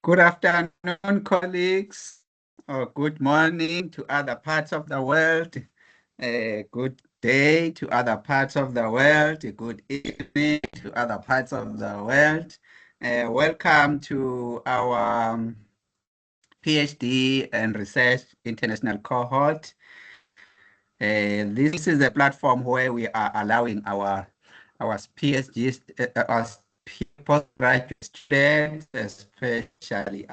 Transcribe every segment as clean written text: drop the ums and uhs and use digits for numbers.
Good afternoon, colleagues, or good morning to other parts of the world. Good day to other parts of the world. Good evening to other parts of the world. Welcome to our PhD and Research International Cohort. This is a platform where we are allowing our PhD, our postgraduate students, especially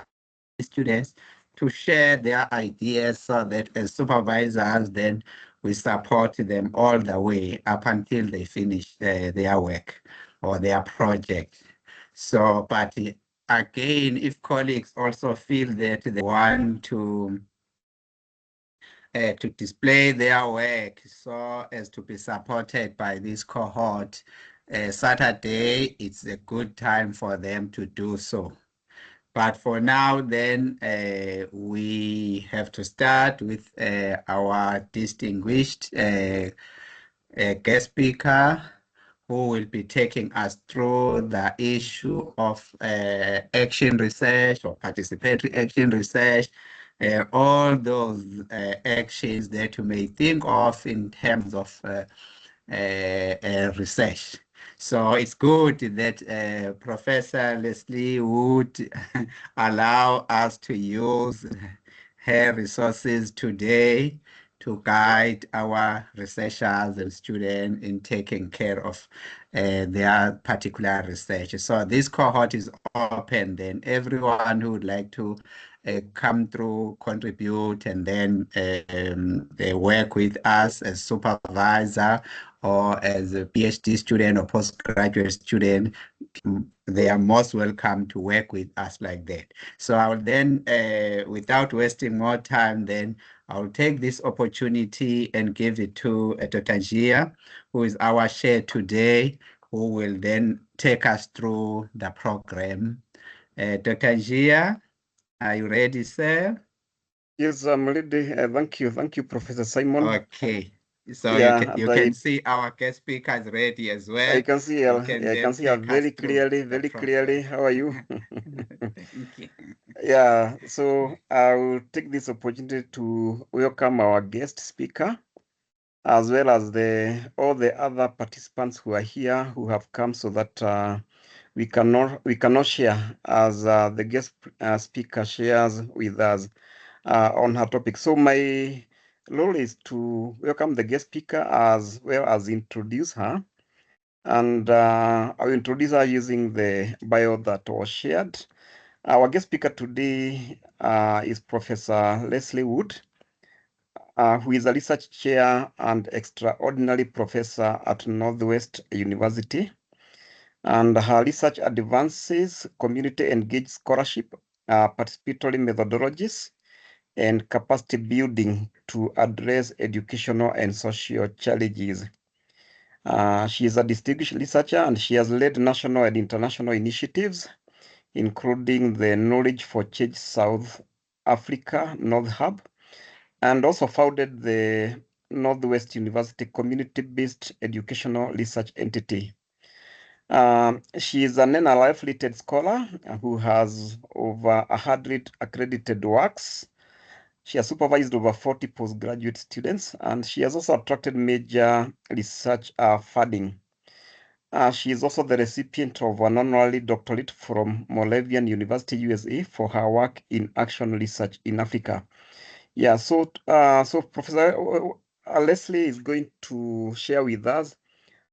students, to share their ideas so that as supervisors, then we support them all the way up until they finish their work or their project. So, but again, if colleagues also feel that they want to display their work so as to be supported by this cohort, Saturday, it's a good time for them to do so. But for now, then we have to start with our distinguished guest speaker who will be taking us through the issue of action research or participatory action research, all those actions that you may think of in terms of research. So it's good that Professor Leslie would allow us to use her resources today to guide our researchers and students in taking care of their particular research. So this cohort is open, then everyone who would like to come through, contribute, and then they work with us as supervisor or as a PhD student or postgraduate student, they are most welcome to work with us like that. So I will then, without wasting more time, then I'll take this opportunity and give it to Dr. Njia, who is our chair today, who will then take us through the program. Dr. Njia, are you ready, sir? Yes, I'm ready. Thank you, Professor Simon. Okay. So Yeah, you can see our guest speaker is ready as well. I can see You her. can I can then see her take us very through clearly, the very clearly. program. How are you? Thank you. Yeah, so I will take this opportunity to welcome our guest speaker, as well as all the other participants who are here who have come so that we cannot share as the guest speaker shares with us on her topic. So my role is to welcome the guest speaker as well as introduce her. And I will introduce her using the bio that was shared. Our guest speaker today is Professor Leslie Wood, who is a research chair and extraordinary professor at Northwest University. And her research advances community engaged scholarship, participatory methodologies, and capacity building to address educational and social challenges. She is a distinguished researcher and she has led national and international initiatives, including the Knowledge for Change South Africa North Hub, and also founded the Northwest University Community-Based Educational Research Entity. She is an NLF-rated scholar who has over 100 accredited works. She has supervised over 40 postgraduate students, and she has also attracted major research funding. She is also the recipient of an honorary doctorate from Moravian University, USA, for her work in action research in Africa. Yeah, so Professor Leslie is going to share with us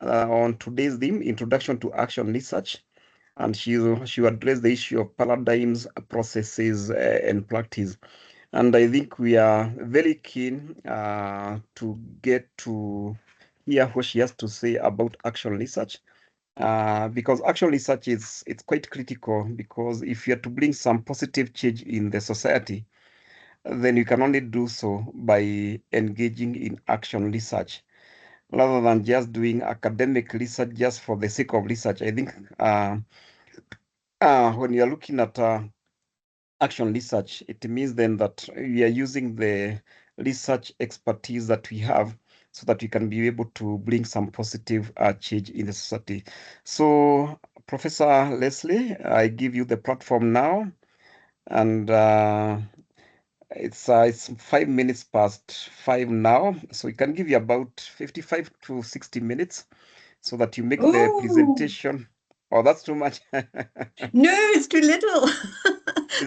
on today's theme, Introduction to Action Research, and she will address the issue of paradigms, processes, and practice. And I think we are very keen to get to hear what she has to say about action research. Because action research is it's quite critical, because if you are to bring some positive change in the society, then you can only do so by engaging in action research rather than just doing academic research just for the sake of research. I think when you're looking at action research, it means then that we are using the research expertise that we have so that we can be able to bring some positive change in the society. So, Professor Leslie, I give you the platform now. And it's 5 minutes past 5 now, so we can give you about 55 to 60 minutes so that you make the Ooh. presentation. Oh, that's too much. No, it's too little.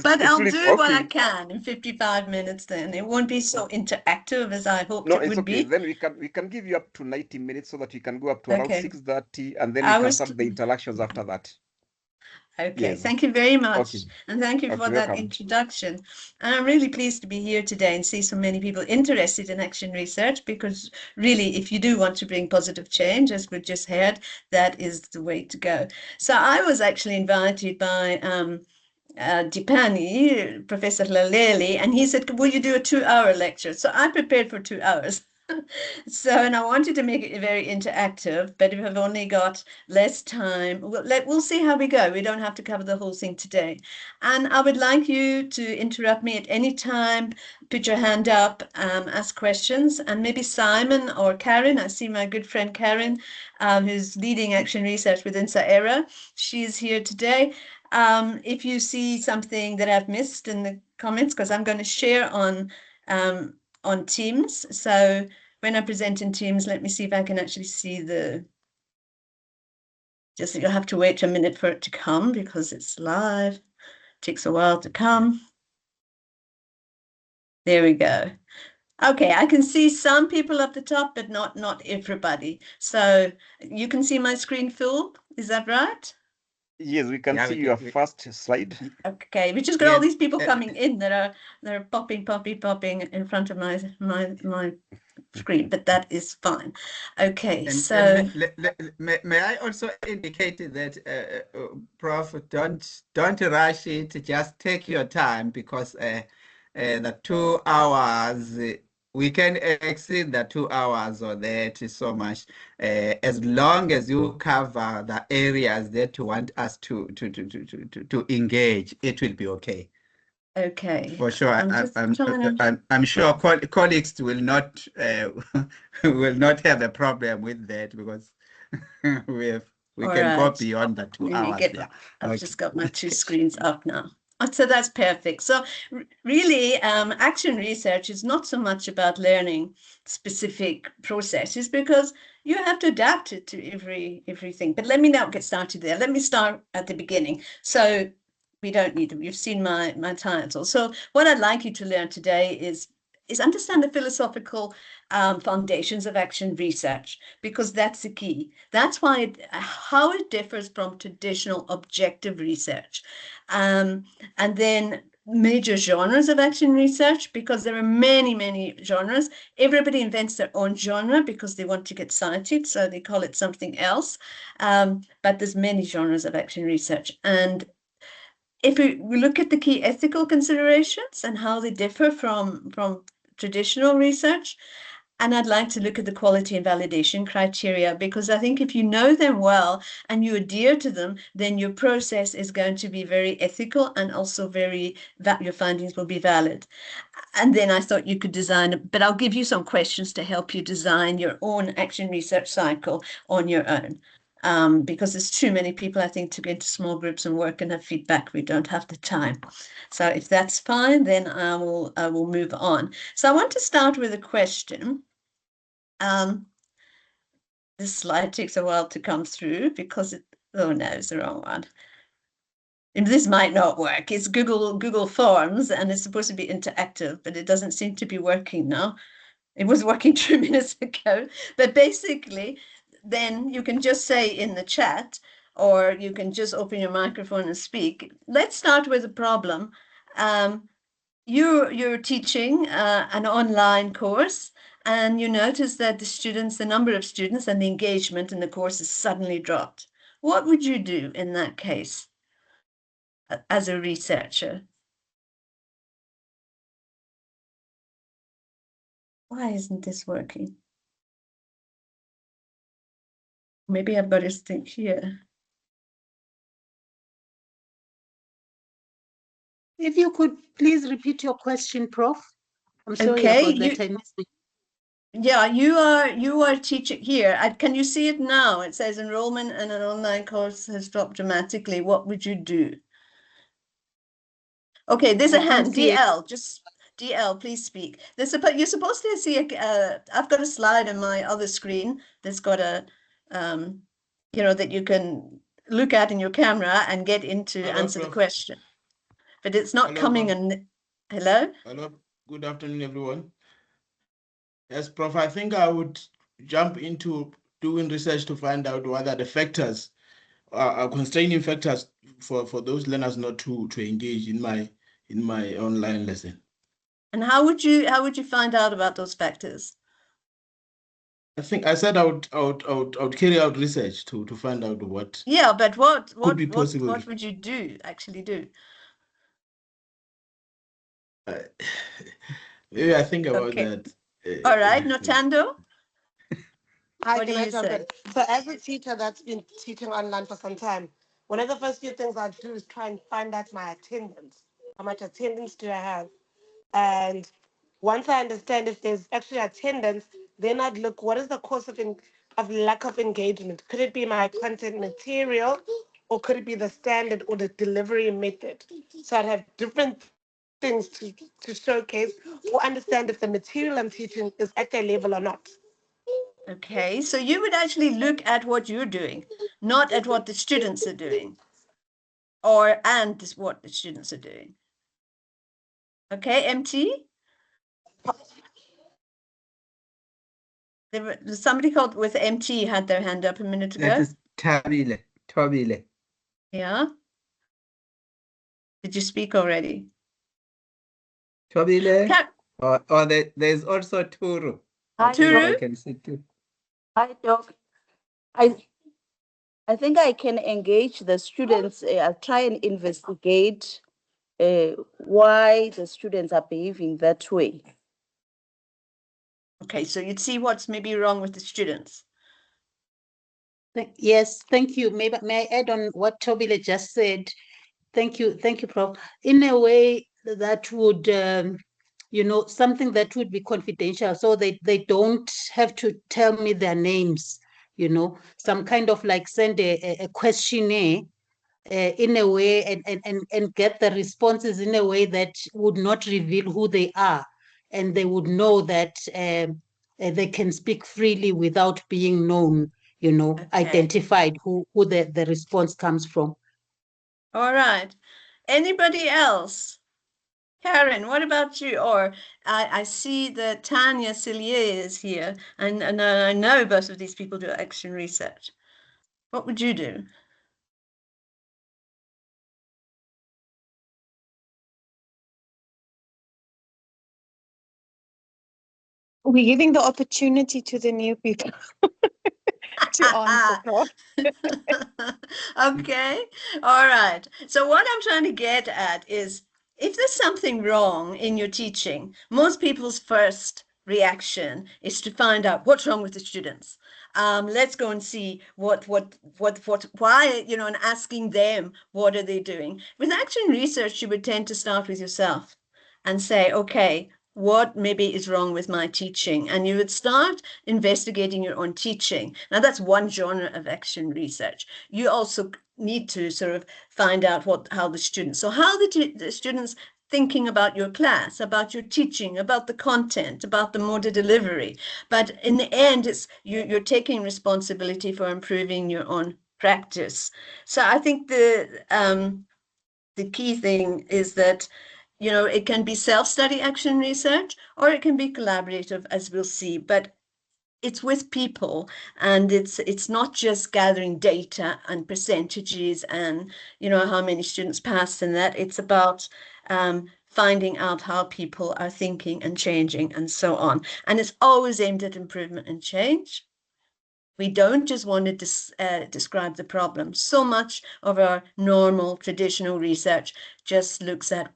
But It's I'll really do what I okay. can in 55 minutes then. It won't be so interactive as I hoped No, it it's would okay. be. Then we can give you up to 90 minutes so that you can go up to around Okay. 6:30, and then we I can was start the interactions after that. Okay, Yes. thank you very much. Okay. And thank you for Okay, that welcome. introduction. And I'm really pleased to be here today and see so many people interested in action research, because really, if you do want to bring positive change, as we just heard, that is the way to go. So I was actually invited by Dipani, Professor Laleli, and he said, will you do a 2-hour lecture? So I prepared for 2 hours. So, and I wanted to make it very interactive, but if I've only got less time, we'll see how we go. We don't have to cover the whole thing today. And I would like you to interrupt me at any time, put your hand up, ask questions, and maybe Simon or Karen, I see my good friend Karen, who's leading action research within Saera. She's here today. If you see something that I've missed in the comments, because I'm going to share on Teams. So when I present in Teams, let me see if I can actually see just you'll have to wait a minute for it to come because it's live. It takes a while to come. There we go. Okay, I can see some people at the top, but not everybody. So you can see my screen full, is that right? Yes, we can Yeah, see your first slide. Okay, we just got all yes. these people coming in that are popping in front of my screen, but that is fine. Okay, And so may I also indicate that, Prof, don't rush it. Just take your time, because the 2 hours, we can exceed the 2 hours or that so much, as long as you cover the areas that you want us to engage. It will be okay. okay, For sure. I'm just trying to. I'm sure colleagues will not will not have a problem with that, because we All can go right. beyond the two Let me hours get there. I've Okay. just got my two Okay. screens up now. So that's perfect. So really, action research is not so much about learning specific processes, because you have to adapt it to everything. But let me now get started there. Let me start at the beginning. So we don't need to, you've seen my title. So what I'd like you to learn today is understand the philosophical foundations of action research, because that's the key. That's why how it differs from traditional objective research. And then major genres of action research, because there are many genres. Everybody invents their own genre because they want to get cited, so they call it something else. But there's many genres of action research. And if we look at the key ethical considerations and how they differ from traditional research, and I'd like to look at the quality and validation criteria, because I think if you know them well and you adhere to them, then your process is going to be very ethical, and also your findings will be valid. And then I thought you could design, but I'll give you some questions to help you design your own action research cycle on your own. Because there's too many people, I think, to get into small groups and work and have feedback. We don't have the time. So if that's fine, then I will move on. So I want to start with a question. This slide takes a while to come through because oh no, it's the wrong one. And this might not work. It's Google Forms, and it's supposed to be interactive, but it doesn't seem to be working now. It was working 2 minutes ago. But basically, then you can just say in the chat, or you can just open your microphone and speak. Let's start with the problem. You're teaching an online course, and you notice that the number of students and the engagement in the course has suddenly dropped. What would you do in that case as a researcher? Why isn't this working? Maybe I've got to stick here. If you could please repeat your question, Prof. I'm sorry Okay, about that. I missed it. Yeah, you are teaching here. Can you see it now? It says enrollment in an online course has dropped dramatically. What would you do? Okay, there's a I can't hand. see it. DL, just DL, please speak. You're supposed to see I've got a slide on my other screen that's got a, that you can look at in your camera and get into Hello, answer the Prof. question. But it's not Hello, coming Prof. in. Hello? Hello, good afternoon, everyone. Yes, Prof, I think I would jump into doing research to find out whether the factors are constraining factors for those learners not to engage in my online lesson. And how would you find out about those factors? I think I said I would carry out research to find out what Yeah, but what could be possible. what would you actually do? Maybe I think about Okay. that. All right, Notando. Hi, What can do I you jump say? in? So as a teacher that's been teaching online for some time, one of the first few things I do is try and find out my attendance. How much attendance do I have? And once I understand if there's actually attendance, then I'd look, what is the cause of lack of engagement? Could it be my content material, or could it be the standard or the delivery method? So I'd have different things to showcase or understand if the material I'm teaching is at their level or not. Okay, so you would actually look at what you're doing, not at what the students are doing, and what the students are doing. Okay, MT? There was somebody called with MT had their hand up a minute ago. That is Tobile. Yeah. Did you speak already? Tobile? Or there's also Turu. Hi, Turu? I can see too. Hi, Doc. I think I can engage the students. I'll try and investigate why the students are behaving that way. Okay, so you'd see what's maybe wrong with the students. Yes, thank you. May I add on what Tobile just said? Thank you, Prof. In a way that would, something that would be confidential, so they don't have to tell me their names, some kind of like send a questionnaire in a way and get the responses in a way that would not reveal who they are, and they would know that they can speak freely without being known, Okay. identified who the response comes from. All right. Anybody else? Karen, what about you? Or I see that Tanya Cillier is here, and I know both of these people do action research. What would you do? We're giving the opportunity to the new people to answer, Prof. Okay, all right. So what I'm trying to get at is, if there's something wrong in your teaching, most people's first reaction is to find out what's wrong with the students. Let's go and see why, and asking them, what are they doing? With action research, you would tend to start with yourself and say, okay, what maybe is wrong with my teaching? And you would start investigating your own teaching. Now, that's one genre of action research. You also need to sort of find out how the students thinking about your class, about your teaching, about the content, about the model delivery. But in the end, it's you're taking responsibility for improving your own practice. So I think the key thing is that, it can be self-study action research, or it can be collaborative, as we'll see, but it's with people, and it's not just gathering data and percentages and, how many students passed and that. It's about finding out how people are thinking and changing and so on. And it's always aimed at improvement and change. We don't just want to describe the problem. So much of our normal, traditional research just looks at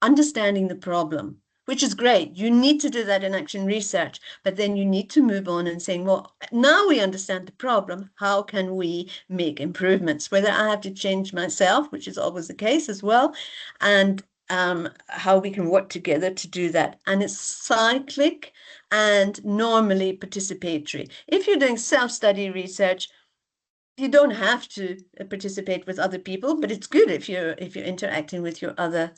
understanding the problem, which is great. You need to do that in action research, but then you need to move on and saying, well, now we understand the problem. How can we make improvements? Whether I have to change myself, which is always the case as well, and how we can work together to do that. And it's cyclic and normally participatory. If you're doing self-study research, you don't have to participate with other people, but it's good if you're interacting with your other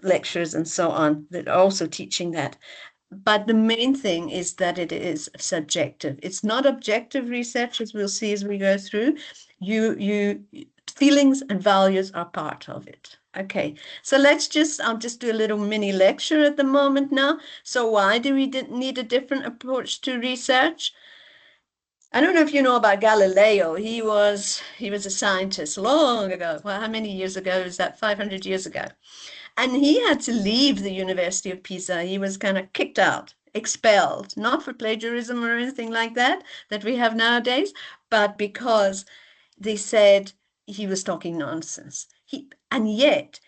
lectures and so on that are also teaching that. But the main thing is that it is subjective. It's not objective research, as we'll see as we go through. Feelings and values are part of it. Okay, so I'll just do a little mini lecture at the moment now. So why do we need a different approach to research? I don't know if you know about Galileo. He was a scientist long ago. Well, how many years ago is that? 500 years ago. And he had to leave the University of Pisa. He was kind of kicked out, expelled, not for plagiarism or anything like that we have nowadays, but because they said he was talking nonsense. And yet,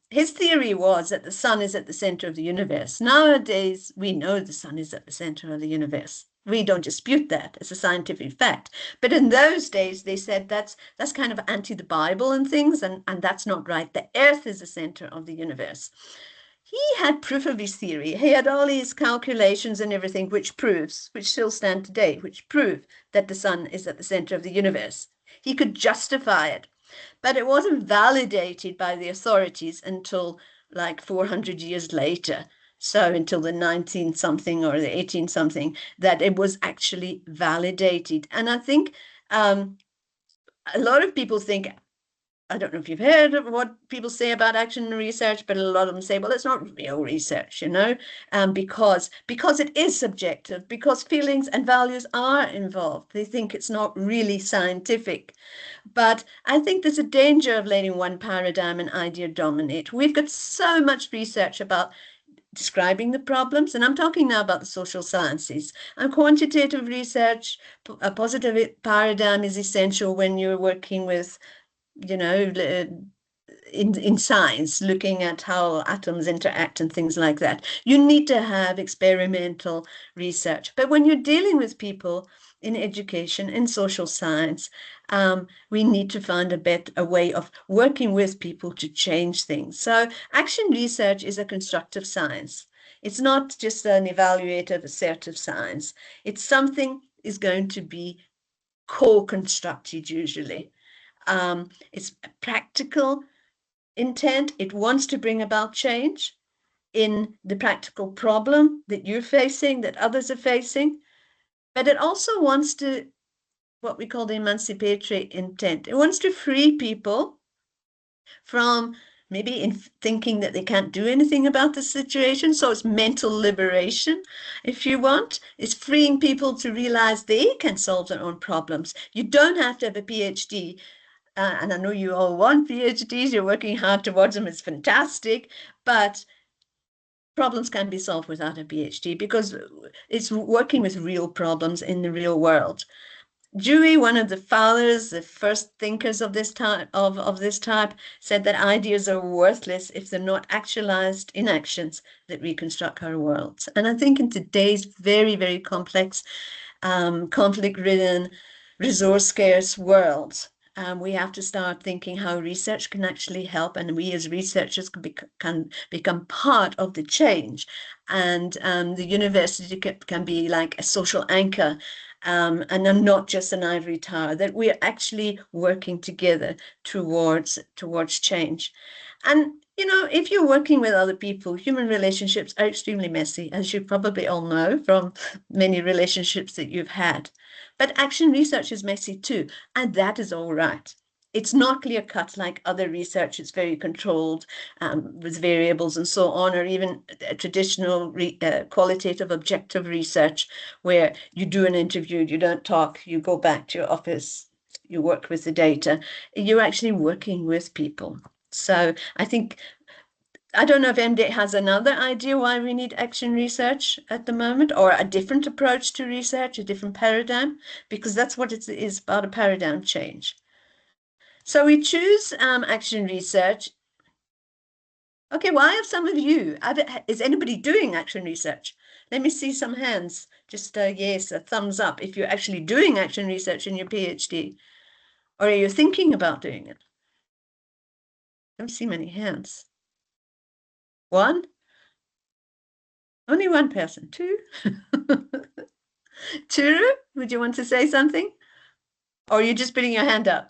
his theory was that the sun is at the center of the universe. Nowadays, we know the sun is at the center of the universe. We don't dispute that as a scientific fact. But in those days, they said that's kind of anti the Bible and things, and that's not right. The earth is the center of the universe. He had proof of his theory. He had all these calculations and everything, which still stand today, which prove that the sun is at the center of the universe. He could justify it, but it wasn't validated by the authorities until like 400 years later. So until the 19-something or the 18-something, that it was actually validated. And I think a lot of people think, I don't know if you've heard of what people say about action research, but a lot of them say, well, it's not real research, because it is subjective, because feelings and values are involved. They think it's not really scientific. But I think there's a danger of letting one paradigm and idea dominate. We've got so much research about describing the problems, and I'm talking now about the social sciences. And quantitative research, a positive paradigm is essential when you're working with, in science, looking at how atoms interact and things like that. You need to have experimental research. But when you're dealing with people in education, in social science, we need to find a way of working with people to change things. So action research is a constructive science. It's not just an evaluative, assertive science. It's something is going to be co-constructed usually. It's a practical intent. It wants to bring about change in the practical problem that you're facing, that others are facing. But it also wants to, what we call the emancipatory intent. It wants to free people from maybe in thinking that they can't do anything about the situation. So it's mental liberation, if you want. It's freeing people to realize they can solve their own problems. You don't have to have a PhD. And I know you all want PhDs, you're working hard towards them, it's fantastic, but problems can be solved without a PhD because it's working with real problems in the real world. Dewey, one of the fathers, the first thinkers of this type, said that ideas are worthless if they're not actualized in actions that reconstruct our worlds. And I think in today's very, very complex, conflict-ridden, resource-scarce world, we have to start thinking how research can actually help, and we as researchers can become part of the change. And the university can be like a social anchor, and not just an ivory tower, that we're actually working together towards change. And, if you're working with other people, human relationships are extremely messy, as you probably all know from many relationships that you've had. But action research is messy too, and that is all right. It's not clear-cut like other research. It's very controlled with variables and so on, or even traditional qualitative objective research where you do an interview, you don't talk, you go back to your office, you work with the data. You're actually working with people. So I don't know if MD has another idea why we need action research at the moment, or a different approach to research, a different paradigm, because that's what it is about, a paradigm change. So we choose action research. Okay, why have some of you, is anybody doing action research? Let me see some hands. Just yes, a thumbs up if you're actually doing action research in your PhD, or are you thinking about doing it? I don't see many hands. One? Only one person. Two? Turu, would you want to say something? Or are you just putting your hand up?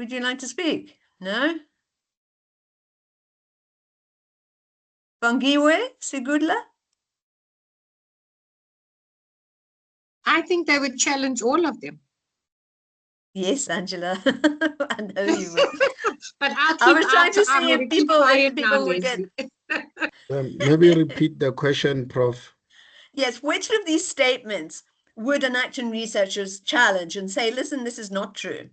Would you like to speak? No? Bangiwe Sigudla? I think they would challenge all of them. Yes, Angela. I know you would. But I'll I keep was trying to I'm see gonna if keep people quiet now, would get. Leslie. Maybe repeat the question, Prof. Yes, which of these statements would an action researcher challenge and say, listen, this is not true?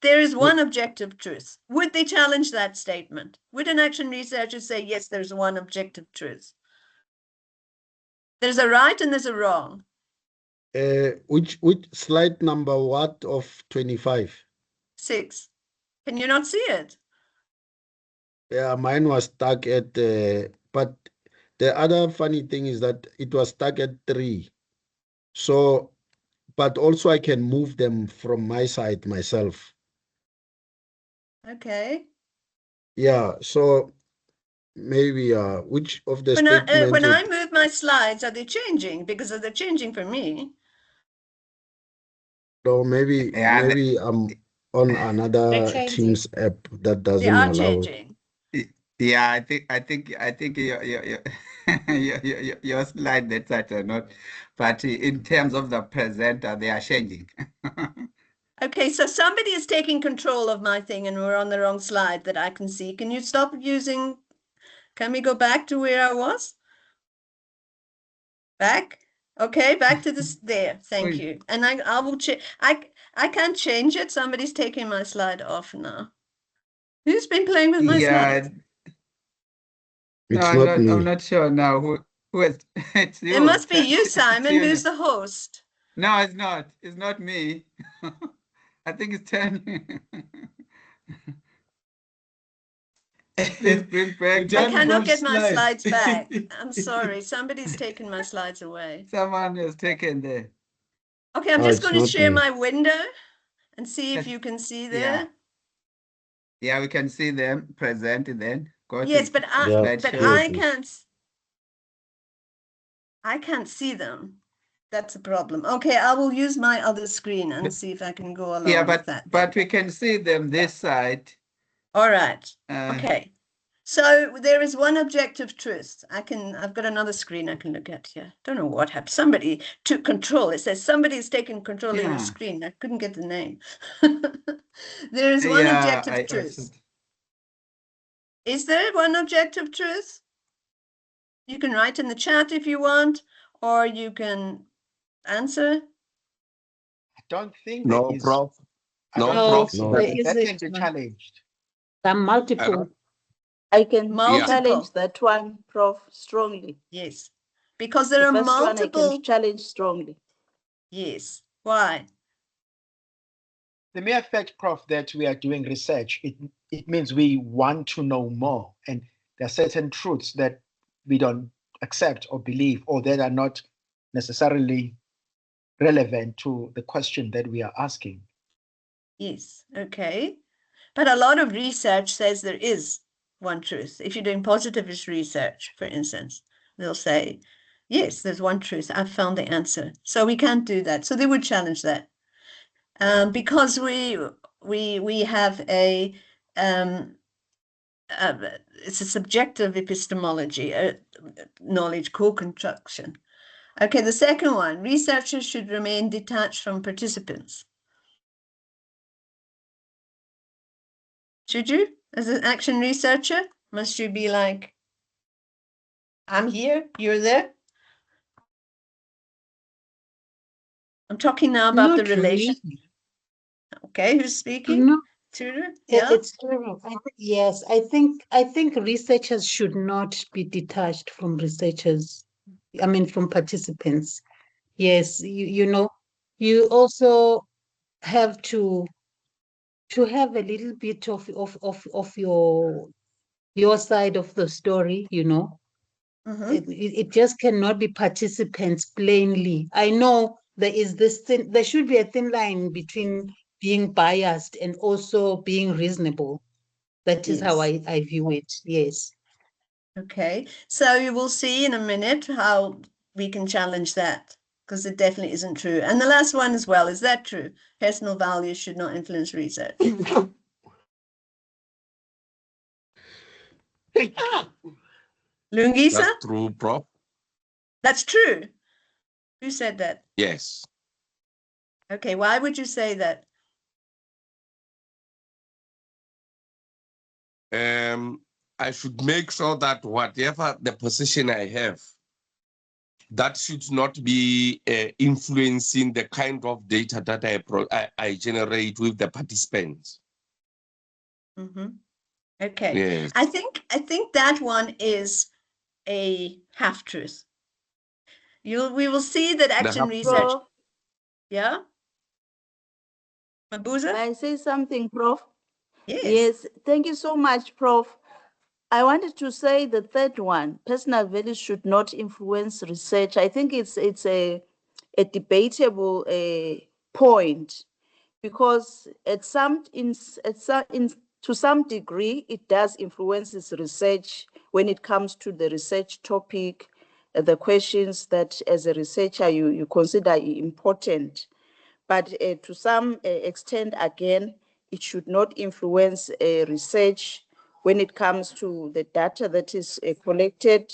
There is one objective truth. Would they challenge that statement? Would an action researcher say, yes, there's one objective truth? There's a right and there's a wrong. Which slide number what of 25? 6. Can you not see it? Yeah, mine was stuck at but the other funny thing is that it was stuck at 3. So, but also I can move them from my side myself. Okay. Yeah, so maybe which of the statements When I move my slides, are they changing? Because they're changing for me. so maybe I'm on another changing. Teams app that doesn't They are allow it. changing. Yeah, I think your slide that are not, but in terms of the presenter, they are changing. Okay, so somebody is taking control of my thing and we're on the wrong slide that I can see. Can you stop using, can we go back to where I was? Back? Okay, back to this there. Thank you. And I will change. I can't change it. Somebody's taking my slide off now. Who's been playing with my slides? It's No, not me. I'm not sure now who is. It's you. It must be you, It's Simon, you. who's the host. No, it's not. It's not me. I think it's 10. Let's bring back. I cannot get my slide. slides back. I'm sorry. Somebody's taken my slides away. Someone has taken there. Okay, I'm Oh, just it's going to not share me. my window and see if Yes. you can see Yeah. there. Yeah, we can see them present then. Go Yes, to but Yeah, slideshow. I can't see them. That's a problem. Okay, I will use my other screen and see if I can go along Yeah, with that. but we can see them this side. All right. Uh, Okay. So there is one objective truth. I've got another screen I can look at here. Don't know what happened. Somebody took control. It says somebody's taken control of Yeah. your screen. I couldn't get the name. There is one yeah, objective I truth. should- Is there one objective truth? You can write in the chat if you want, or you can answer. I don't think No, there is. Prof. I don't No, think No. there that isn't can be one. challenged. There are multiple. I can Multiple. challenge that one, Prof, strongly. Yes, because there The are first one I multiple. can challenge strongly. Yes. Why? The mere fact, Prof, that we are doing research, it means we want to know more. And there are certain truths that we don't accept or believe, or that are not necessarily relevant to the question that we are asking. Yes. Okay. But a lot of research says there is one truth. If you're doing positivist research, for instance, they'll say, yes, there's one truth. I've found the answer. So we can't do that. So they would challenge that. Because we have it's a subjective epistemology, knowledge co-construction. Okay, the second one, researchers should remain detached from participants. Should you, as an action researcher, must you be like, I'm here, you're there? I'm talking now about the Not relation. really. Okay, who's speaking? No, Tudor? it- Yeah. it's true. Yes, I think researchers should not be detached from researchers. I mean, from participants. Yes, you know, you also have to have a little bit of your side of the story, you know. Mhm. It just cannot be participants plainly. I know there is this thing, there should be a thin line between being biased and also being reasonable. That is how Yes. I view it. Yes. Okay, so you will see in a minute how we can challenge that, because it definitely isn't true. And the last one as well, is that true? Personal values should not influence research. Lungisa? That's true, Prof. That's true. Who said that? Yes. Okay, why would you say that? I should make sure that whatever the position I have, that should not be influencing the kind of data that I generate with the participants. Mm-hmm. Okay. Yes. I think that one is a half-truth. We will see that action research. Prof, Yeah? Mabuza? may I say something, Prof? Yes. Yes, thank you so much, Prof. I wanted to say the third one, personal values should not influence research. I think it's a debatable point, because to some degree it does influence this research when it comes to the research topic, the questions that as a researcher you consider important. But to some extent, again, it should not influence research when it comes to the data that is collected,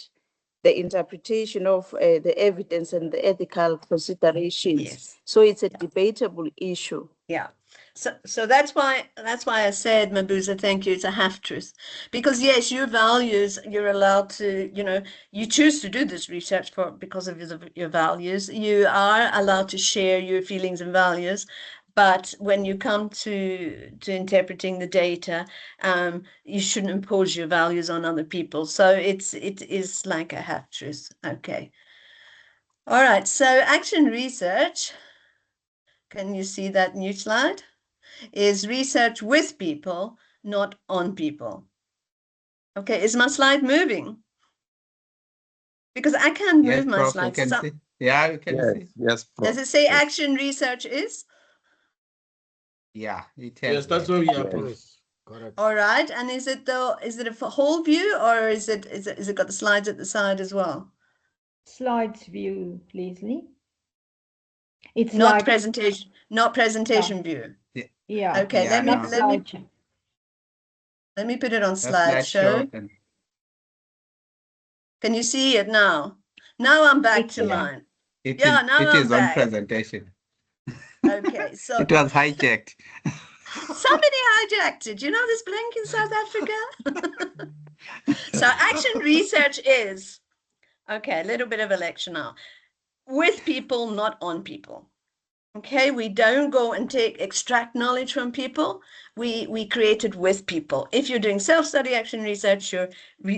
the interpretation of the evidence and the ethical considerations. Yes. So it's a debatable issue. Yeah. So that's why I said, Mabuza, thank you, it's a half-truth. Because yes, your values, you're allowed to, you choose to do this research because of your values. You are allowed to share your feelings and values. But when you come to interpreting the data, you shouldn't impose your values on other people. So it is like a half-truth. Okay. All right. So action research. Can you see that new slide? Is research with people, not on people. Okay, is my slide moving? Because I can't Yes, move my Prof, slides. you can see. Yeah, you can see. Yes, Prof. Does it say action research is? Yeah, it tells Yes, that's where we are, Prof. Yes, correct. All right, and is it a whole view, or is it got the slides at the side as well? Slides view, Leslie. It's Not like presentation, not presentation view. yeah. Okay, Yeah, let no. me put it on That's slideshow. slideshow. Can you see it now? Now I'm back to Yeah. mine. It Yeah, is, now it I'm is on back. presentation. Okay, so It was hijacked. somebody hijacked it. You know this blank in South Africa? So action research is, okay, a little bit of a lecture now. With people, not on people. Okay, we don't go and extract knowledge from people. We create it with people. If you're doing self-study action research, you're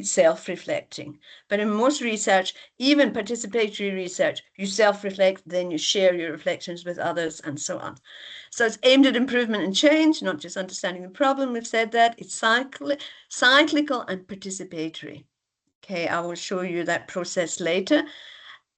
self-reflecting. But in most research, even participatory research, you self-reflect, then you share your reflections with others and so on. So it's aimed at improvement and change, not just understanding the problem. We've said that. It's cyclical and participatory. Okay, I will show you that process later.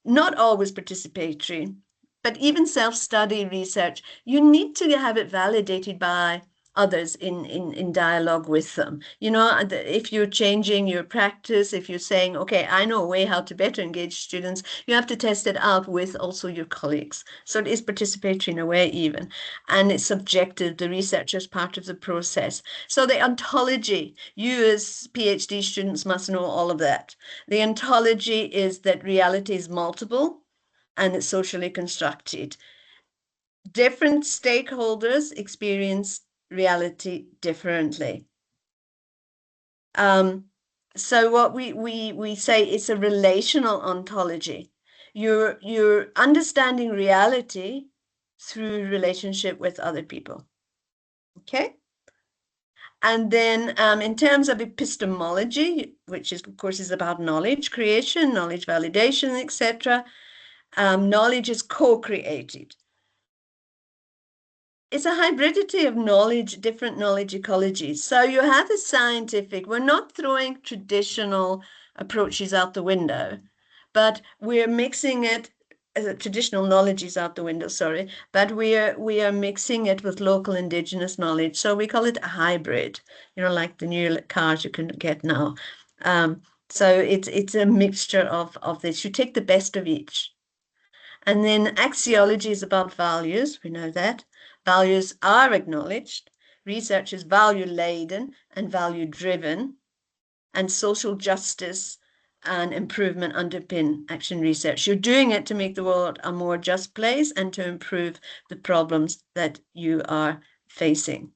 Not always participatory. But even self-study research, you need to have it validated by others in dialogue with them. If you're changing your practice, if you're saying, okay, I know a way how to better engage students, you have to test it out with also your colleagues. So it is participatory in a way even. And it's subjective, the research is part of the process. So the ontology, you as PhD students must know all of that. The ontology is that reality is multiple, and it's socially constructed. Different stakeholders experience reality differently. So what we say it's a relational ontology. You're understanding reality through relationship with other people. Okay? And then in terms of epistemology, which is, of course, is about knowledge creation, knowledge validation, etc., knowledge is co-created. It's a hybridity of knowledge, different knowledge ecologies. So you have the scientific, we're not throwing traditional approaches out the window, but we're mixing it, traditional knowledge is out the window, sorry, but we are mixing it with local indigenous knowledge. So we call it a hybrid, like the new cars you can get now. So it's a mixture of this. You take the best of each. And then axiology is about values, we know that. Values are acknowledged. Research is value-laden and value-driven. and social justice and improvement underpin action research. You're doing it to make the world a more just place and to improve the problems that you are facing.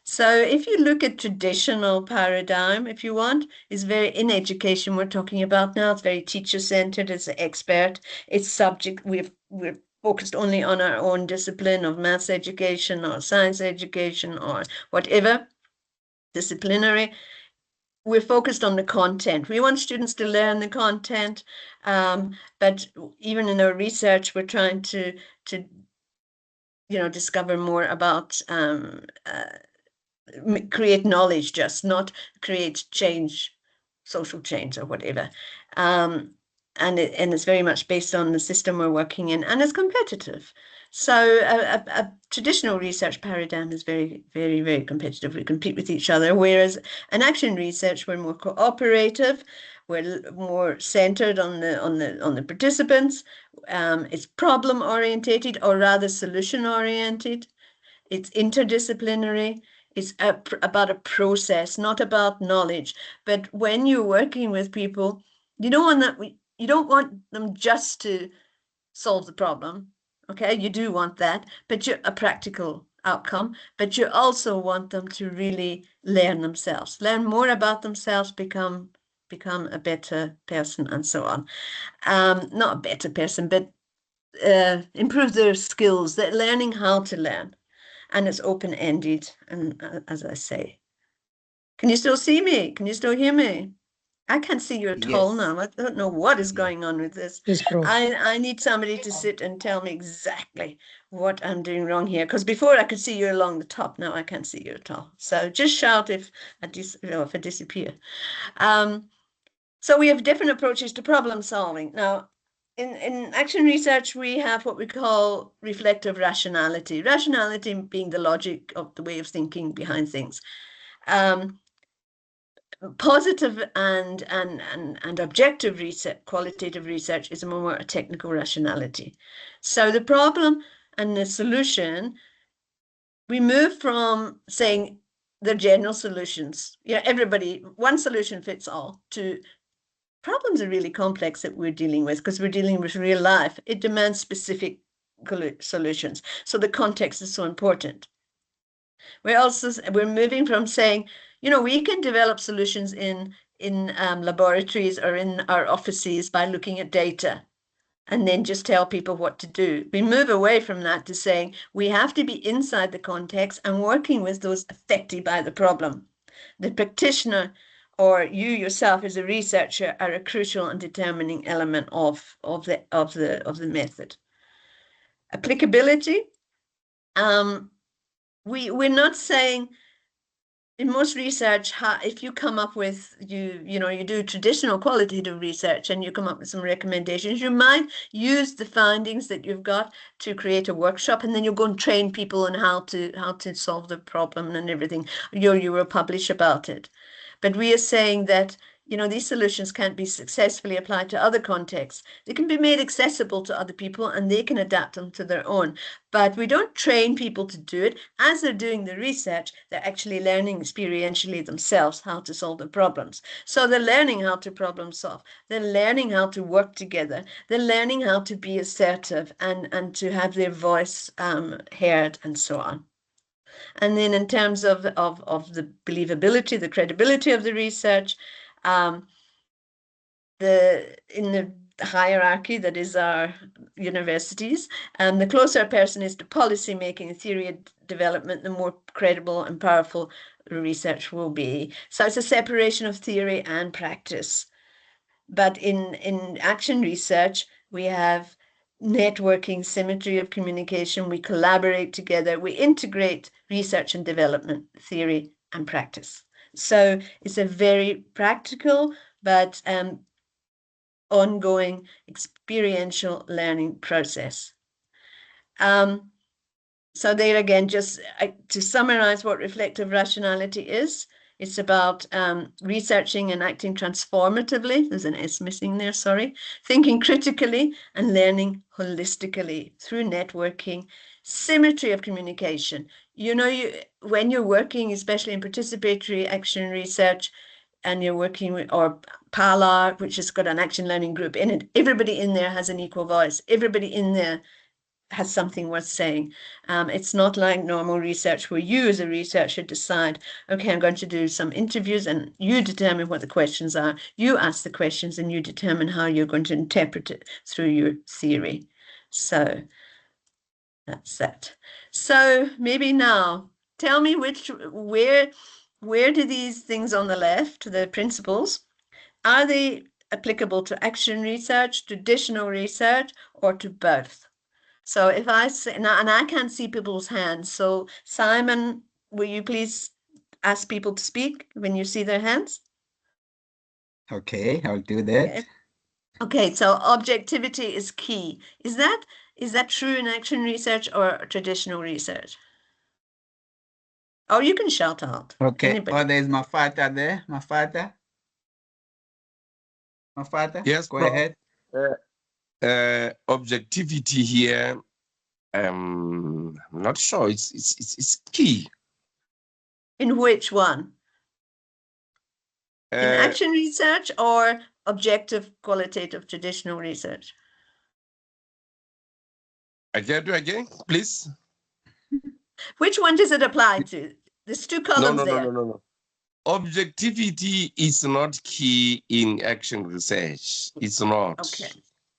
So if you look at traditional paradigm, if you want, is very in education we're talking about now. It's very teacher-centered, it's expert, it's subject. We're focused only on our own discipline of maths education or science education or whatever disciplinary. We're focused on the content. We want students to learn the content, but even in our research, we're trying to discover more about create knowledge, just not create change, social change or whatever. And it's very much based on the system we're working in, and it's competitive. So a traditional research paradigm is very, very, very competitive. We compete with each other, whereas in action research, we're more cooperative. We're more centered on the participants. It's problem orientated, or rather solution oriented. It's interdisciplinary. It's about a process, not about knowledge. But when you're working with people, you don't want them just to solve the problem. Okay, you do want that, but you're a practical outcome. But you also want them to really learn themselves, learn more about themselves, become a better person, and so on. Not a better person, but improve their skills. They're learning how to learn. And it's open-ended, and as I say. Can you still see me? Can you still hear me? I can't see you at all now. I don't know what is going on with this. Yes, Prof. I need somebody to sit and tell me exactly what I'm doing wrong here, because before I could see you along the top, now I can't see you at all. So just shout if I disappear. So we have different approaches to problem solving. Now, in action research, we have what we call reflective rationality. Rationality being the logic of the way of thinking behind things. Positive and objective research, qualitative research, is a more technical rationality. So the problem and the solution, we move from saying the general solutions, everybody, one solution fits all, to problems are really complex that we're dealing with, because we're dealing with real life. It demands specific solutions. So the context is so important. We're moving from saying, we can develop solutions in laboratories or in our offices by looking at data and then just tell people what to do. We move away from that to saying we have to be inside the context and working with those affected by the problem. The practitioner, or you yourself as a researcher, are a crucial and determining element of the method. Applicability. We're not saying, in most research, if you come up with, you do traditional qualitative research and you come up with some recommendations, you might use the findings that you've got to create a workshop, and then you'll go and train people on how to solve the problem and everything. You will publish about it. But we are saying that, these solutions can't be successfully applied to other contexts. They can be made accessible to other people and they can adapt them to their own. But we don't train people to do it. As they're doing the research, they're actually learning experientially themselves how to solve the problems. So they're learning how to problem solve. They're learning how to work together. They're learning how to be assertive and to have their voice heard, and so on. And then in terms of the believability, the credibility of the research, in the hierarchy that is our universities, the closer a person is to policy making and theory development, the more credible and powerful research will be. So it's a separation of theory and practice. But in action research, we have networking, symmetry of communication. We collaborate together. We integrate research and development, theory and practice. So it's a very practical but ongoing experiential learning process. So there again, just to summarize what reflective rationality is, it's about researching and acting transformatively. There's an S missing there, sorry. Thinking critically and learning holistically through networking, symmetry of communication. When you're working, especially in participatory action research, and you're working with, or Parla, which has got an action learning group in it, everybody in there has an equal voice. Everybody in there has something worth saying. It's not like normal research where you as a researcher decide, okay, I'm going to do some interviews and you determine what the questions are. You ask the questions and you determine how you're going to interpret it through your theory. So that's that. So maybe now tell me where do these things on the left, the principles, are they applicable to action research, traditional research, or to both? So if I say, and I can't see people's hands. So Simon, will you please ask people to speak when you see their hands? Okay, I'll do that. Okay, so objectivity is key. Is that true in action research or traditional research? Or you can shout out. Okay. Anybody. Oh, there's Mafata there. Mafata. Yes, go Prof. ahead. Objectivity here, I'm not sure. It's key. In which one? In action research or objective, qualitative, traditional research? Again, please. Which one does it apply to? There's two columns there. No. Objectivity is not key in action research. It's not. Okay.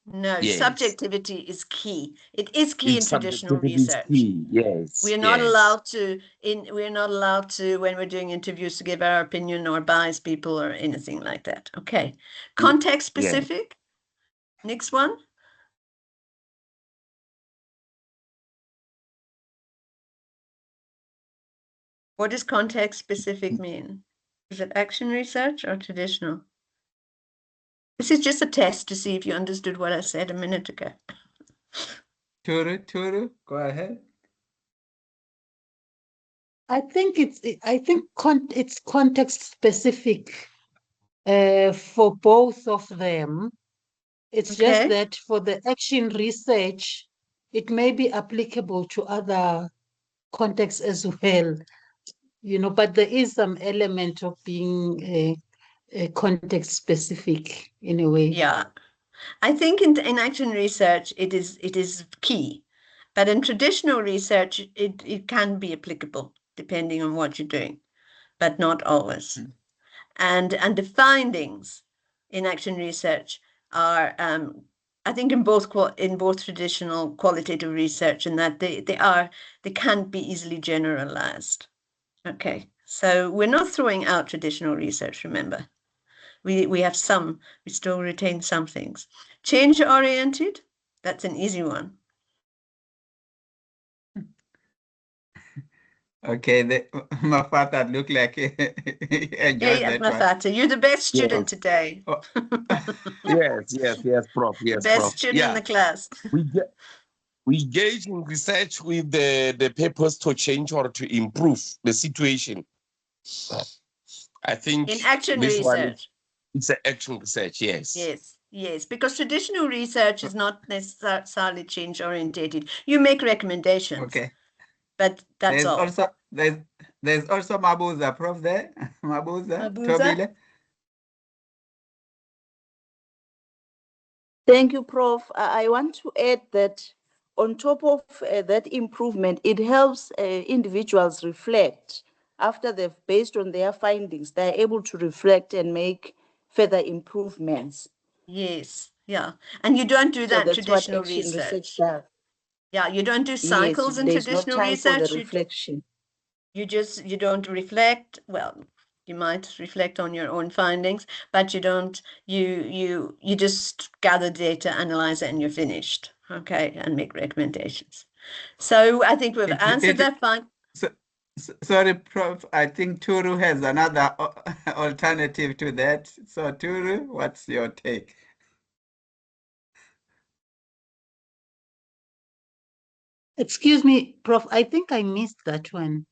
No, Yes. subjectivity is key. It is key in traditional Subjectivity is research. key. Yes. We're not yes. allowed to, when we're doing interviews, to give our opinion or bias people or anything like that. Okay. Context specific. Next one. What does context specific mean? Is it action research or traditional? This is just a test to see if you understood what I said a minute ago. Turu, go ahead. I think it's context specific for both of them. It's just Okay. that for the action research, it may be applicable to other contexts as well, but there is some element of being context specific in a way. Yeah, I think in action research it is key, but in traditional research it can be applicable depending on what you're doing, but not always. And the findings in action research are I think in both traditional qualitative research, and that they can't be easily generalized. Okay, so we're not throwing out traditional research, remember. We have some, we still retain some things. Change oriented, that's an easy one. Okay, Mafata look like he enjoyed that one. Mafata, you're the best student today. Oh. Yes, Prof. Yes, Best Prof. student in the class. We engage in research with the purpose to change or to improve the situation. I think in action research. It's an action research, yes. Yes, because traditional research is not necessarily change orientated. You make recommendations. Okay. But that's all. There's also Mabuza, Prof there. Mabuza. Tobile. Thank you, Prof. I want to add that on top of that improvement, it helps individuals reflect. After they've, based on their findings, they're able to reflect and make further improvements. Yes, yeah. And you don't do that in traditional research. Yeah, you don't do cycles in traditional research. Reflection. You don't reflect. Well, you might reflect on your own findings, but you don't. You just gather data, analyze it, and you're finished. Okay, and make recommendations. So I think we've answered that fine. Sorry, Prof. I think Turu has another alternative to that. So Turu, what's your take? Excuse me, Prof. I think I missed that one.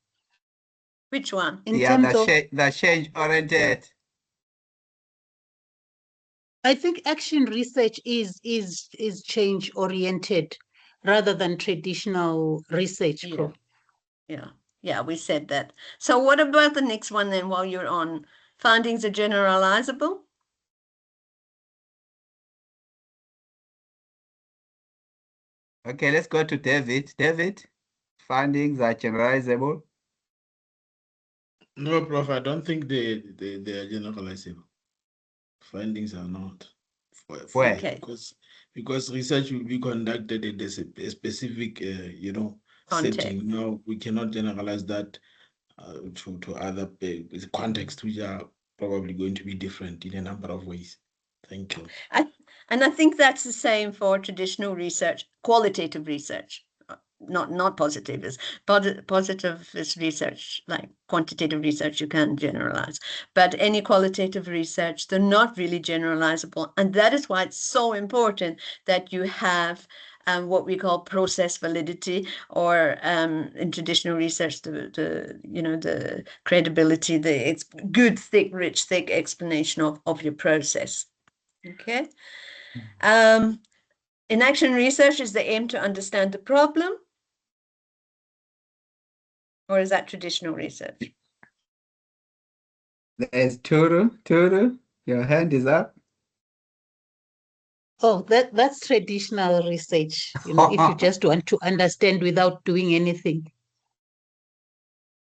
Which one? In terms of the change oriented. I think action research is change oriented rather than traditional research, Prof. Yeah, we said that. So what about the next one then? While you're on Findings are generalizable. Okay, let's go to David. David, findings are generalizable. No, Prof, I don't think they are generalizable. Findings are not. Why? Okay. Because research will be conducted in a specific, Context. setting. No, we cannot generalize that to other contexts, which are probably going to be different in a number of ways. Thank you. And I think that's the same for traditional research, qualitative research, not positivist. Positivist research, like quantitative research, you can generalize. But any qualitative research, they're not really generalizable. And that is why it's so important that you have what we call process validity, or in traditional research, the credibility, it's good, thick, rich, thick explanation of your process. Okay. In action research, is the aim to understand the problem? Or is that traditional research? There's Turu. Turu, your hand is up. Oh, that's traditional research, if you just want to understand without doing anything.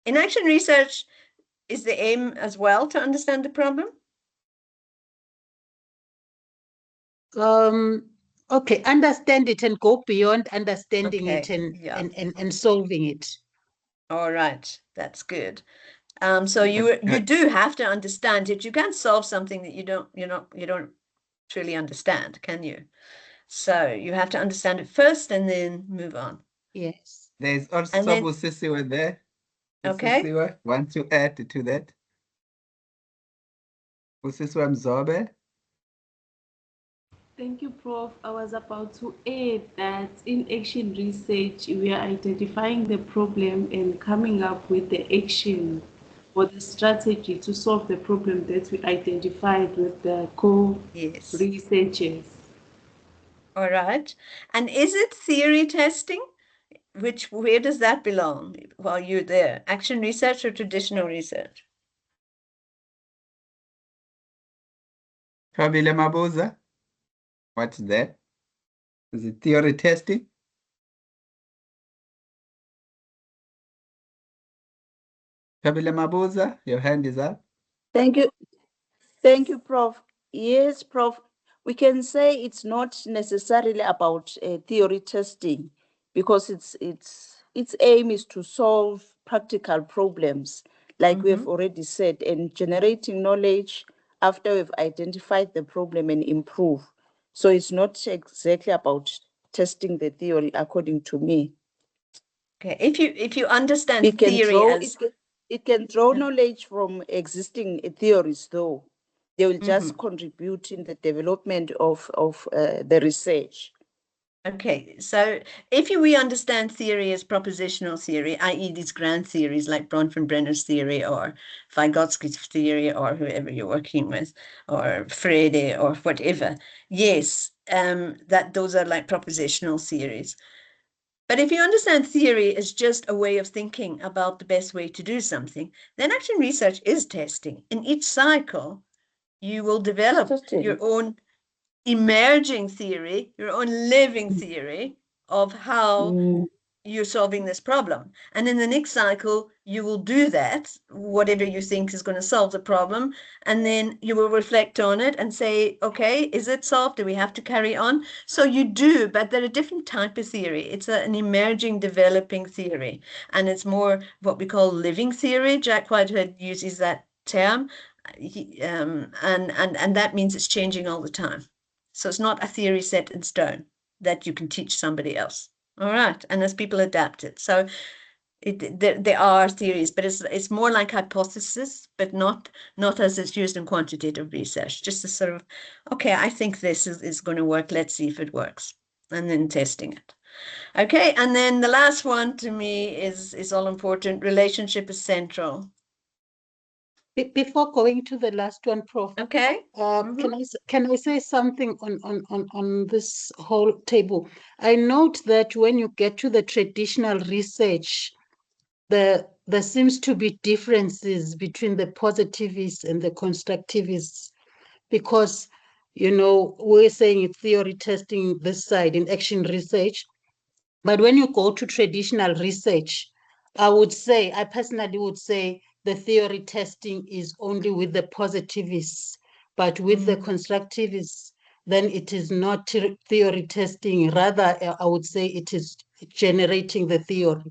In action research, is the aim as well to understand the problem? Okay, understand it and go beyond understanding it Okay, yeah. and solving it. All right, that's good. So you do have to understand it. You can't solve something that you don't truly understand, can you? So you have to understand it first and then move on. Yes. There's also And then- Busisiwe there. Okay. Busisiwe, want to add to that? Busisiwe Mzobe. Thank you, Prof. I was about to add that in action research, we are identifying the problem and coming up with the action or the strategy to solve the problem that we identified with the co-researchers. All right. And is it theory testing? Where does that belong while you're there? Action research or traditional research? Kabile Mabuza. What's that? Is it theory testing? Kabile Mabuza, your hand is up. Thank you. Thank you, Prof. Yes, Prof. We can say it's not necessarily about theory testing, because its aim is to solve practical problems, like we have already said, and generating knowledge after we've identified the problem and improve. So it's not exactly about testing the theory, according to me. Okay, if you understand It can theory draw, as it can draw knowledge from existing theories, though. They will just contribute in the development of the research. Okay, so if we understand theory as propositional theory, i.e. these grand theories like Bronfenbrenner's theory or Vygotsky's theory or whoever you're working with, or Freire or whatever, yes, that those are like propositional theories. But if you understand theory as just a way of thinking about the best way to do something, then action research is testing. In each cycle, you will develop your own emerging theory, your own living theory of how you're solving this problem. And in the next cycle, you will do that, whatever you think is going to solve the problem. And then you will reflect on it and say, okay, is it solved? Do we have to carry on? So you do, but they're a different type of theory. It's an emerging, developing theory. And it's more what we call living theory. Jack Whitehead uses that term. And that means it's changing all the time. So it's not a theory set in stone that you can teach somebody else. All right, and as people adapt it. So there are theories, but it's more like hypothesis, but not as it's used in quantitative research. Just a sort of, okay, I think this is going to work. Let's see if it works, and then testing it. Okay, and then the last one to me is all important. Relationship is central. Before going to the last one, Prof. Okay. Can I say something on this whole table? I note that when you get to the traditional research, there seems to be differences between the positivists and the constructivists, because, you know, we're saying it's theory testing this side in action research, but when you go to traditional research, I personally would say the theory testing is only with the positivists, but with the constructivists, then it is not theory testing. Rather, I would say it is generating the theory.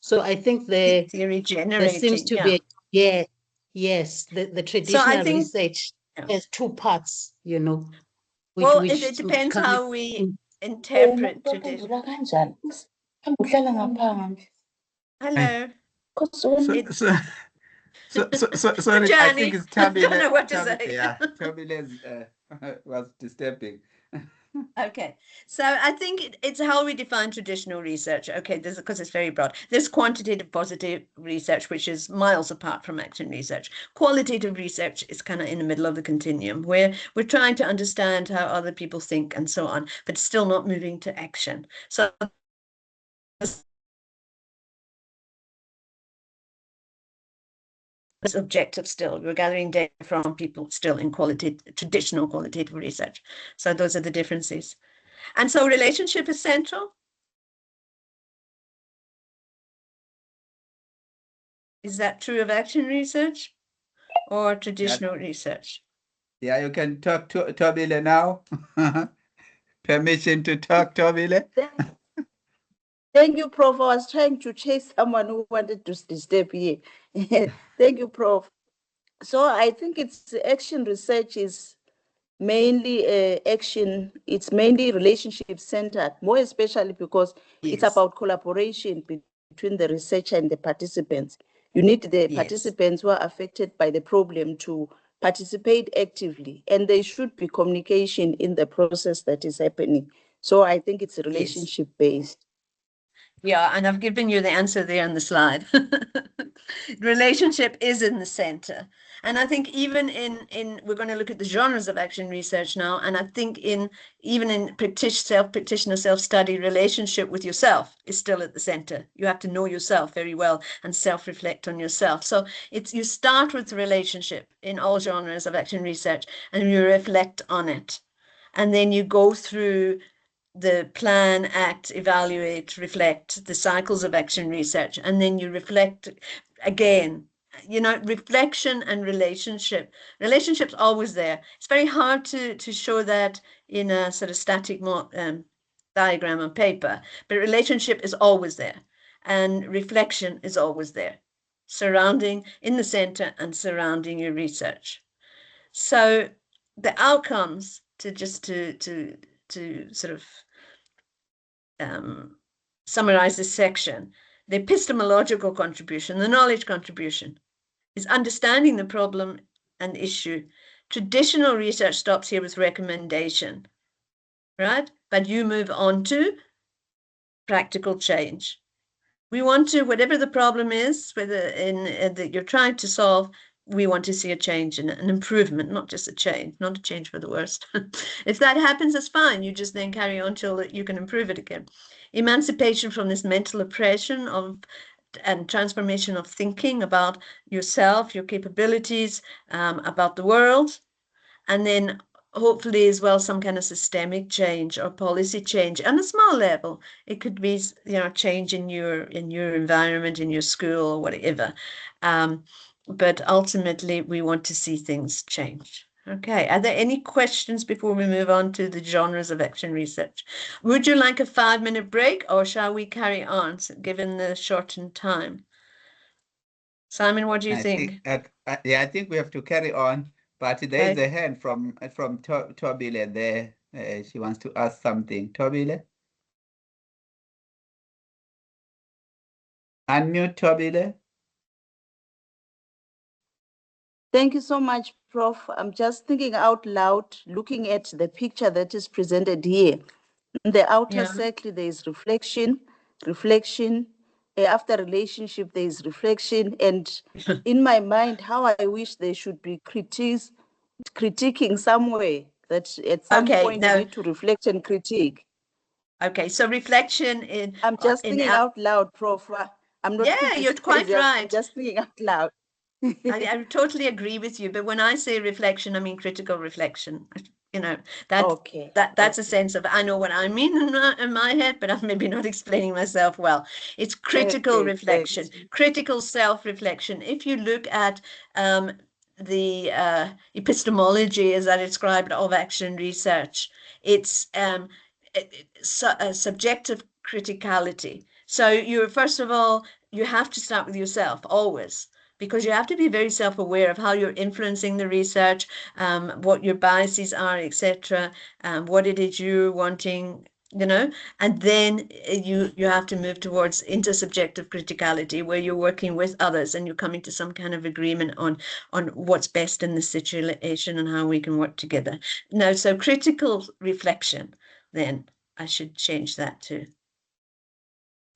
So I think Theory there seems generating, to yeah. be yes, the traditional think- research yeah. has two parts, you know. Well, it depends how we interpret tradition. Hello. Sorry, I Johnny, think it's I don't Tabile. know what to say. Yeah, Tabile's was disturbing. Okay, so I think it's how we define traditional research. Okay, this because it's very broad. There's quantitative positive research, which is miles apart from action research. Qualitative research is kind of in the middle of the continuum, where we're trying to understand how other people think and so on, but still not moving to action. So it's objective still. We're gathering data from people still in traditional qualitative research. So those are the differences. And so relationship is central. Is that true of action research or traditional research? Yeah, you can talk to Tobile now. Permission to talk, Tobile. Thank you, Prof. I was trying to chase someone who wanted to disturb here. Thank you, Prof. So I think it's action research is mainly it's mainly relationship centered, more especially because it's about collaboration between the researcher and the participants. You need the participants who are affected by the problem to participate actively, and there should be communication in the process that is happening. So I think it's relationship based. Yeah, and I've given you the answer there on the slide. Relationship is in the center. And I think even in we're going to look at the genres of action research now, and I think even in practitioner self-study, relationship with yourself is still at the center. You have to know yourself very well and self-reflect on yourself. So you start with the relationship in all genres of action research, and you reflect on it. And then you go through the plan, act, evaluate, reflect, the cycles of action research, and then you reflect again. You know, reflection and relationship. Relationship's always there. It's very hard to show that in a sort of static diagram on paper, but relationship is always there, and reflection is always there, surrounding in the center and surrounding your research. So the outcomes to sort of summarize this section, the epistemological contribution, the knowledge contribution, is understanding the problem and issue. Traditional research stops here with recommendation, right? But you move on to practical change. We want to, whatever the problem is, whether that you're trying to solve, we want to see a change and an improvement, not just a change, not a change for the worst. If that happens, that's fine. You just then carry on till you can improve it again. Emancipation from this mental oppression and transformation of thinking about yourself, your capabilities, about the world, and then hopefully as well some kind of systemic change or policy change on a small level. It could be, you know, change in your environment, in your school or whatever. But ultimately we want to see things change. Okay, are there any questions before we move on to the genres of action research? Would you like a 5-minute break, or shall we carry on given the shortened time? Simon, what do you think? Yeah, I think we have to carry on. But there is a hand from Tobile there. She wants to ask something. Tobile? Unmute, Tobile. Thank you so much, Prof. I'm just thinking out loud, looking at the picture that is presented here. In the outer circle, there is reflection. After relationship, there is reflection. And in my mind, how I wish there should be critiquing somewhere, that at some point you need to reflect and critique. Okay, so reflection in... I'm just thinking out loud, Prof. I'm not Yeah, thinking you're quite crazy, I'm right. just thinking out loud. I totally agree with you. But when I say reflection, I mean critical reflection. You know, that's Okay. that's a sense of, I know what I mean in my head, but I'm maybe not explaining myself well. It's critical Okay, reflection, thanks. critical self-reflection. If you look at the epistemology, as I described, of action research, it's subjective criticality. So you, first of all, you have to start with yourself always, because you have to be very self-aware of how you're influencing the research, what your biases are, etc., what it is you're wanting, you know, and then you have to move towards intersubjective criticality, where you're working with others and you're coming to some kind of agreement on what's best in the situation and how we can work together. Now, so critical reflection, then I should change that to.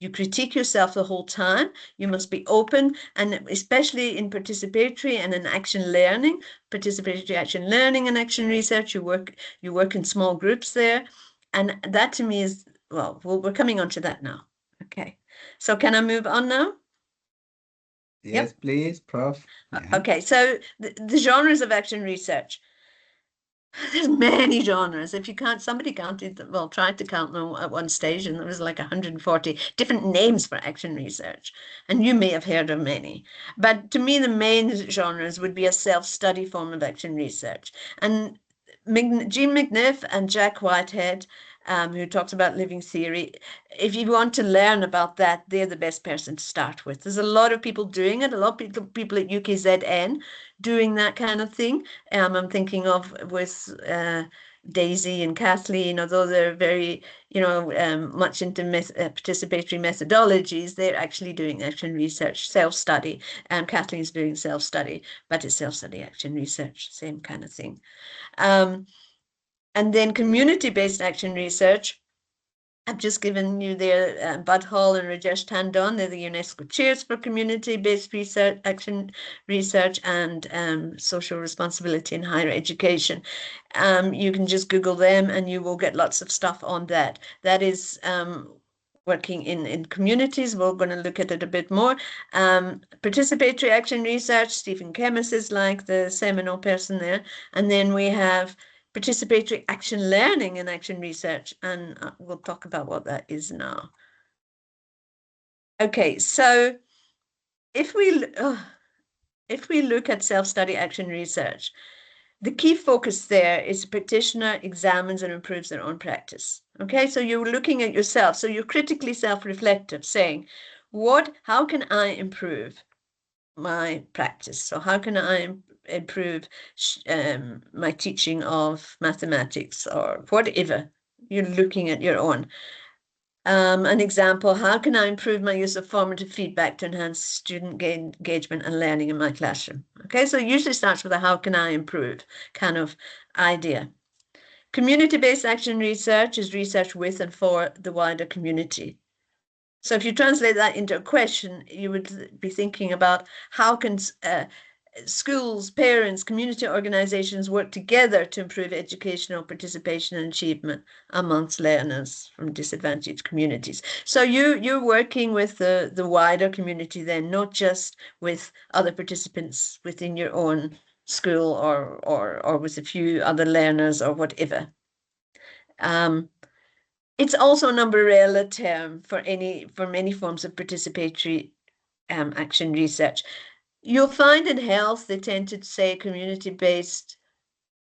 You critique yourself the whole time. You must be open, and especially in participatory and in action learning, participatory action learning and action research, you work in small groups there. And that to me is, well, we're coming on to that now. Okay. So can I move on now? Yes, please, Prof. Yeah. Okay, so the genres of action research. There's many genres. If you can't, somebody counted them, well, tried to count them at one stage, and there was like 140 different names for action research. And you may have heard of many. But to me, the main genres would be a self-study form of action research. And Jean McNiff and Jack Whitehead, who talks about living theory, if you want to learn about that, they're the best person to start with. There's a lot of people doing it, a lot of people at UKZN doing that kind of thing. I'm thinking of with Daisy and Kathleen, although they're very, you know, much into participatory methodologies, they're actually doing action research, self-study. Kathleen's doing self-study, but it's self-study action research, same kind of thing. And then community-based action research, I've just given you their Bud Hall and Rajesh Tandon. They're the UNESCO chairs for community-based research, action research, and social responsibility in higher education. You can just Google them and you will get lots of stuff on that. That is working in communities. We're going to look at it a bit more. Participatory action research, Stephen Kemmis is like the seminal person there. And then we have participatory action learning and action research, and we'll talk about what that is now. Okay, so if we look at self-study action research, the key focus there is the practitioner examines and improves their own practice. Okay, so you're looking at yourself, so you're critically self-reflective, saying, how can I improve my practice? So how can I improve my teaching of mathematics or whatever? You're looking at your own. An example, how can I improve my use of formative feedback to enhance student engagement and learning in my classroom? Okay, so it usually starts with a how can I improve kind of idea. Community-based action research is research with and for the wider community. So if you translate that into a question, you would be thinking about how can schools, parents, community organizations work together to improve educational participation and achievement amongst learners from disadvantaged communities. So you're working with the wider community then, not just with other participants within your own school or with a few other learners or whatever. It's also an umbrella term for many forms of participatory action research. You'll find in health, they tend to say community-based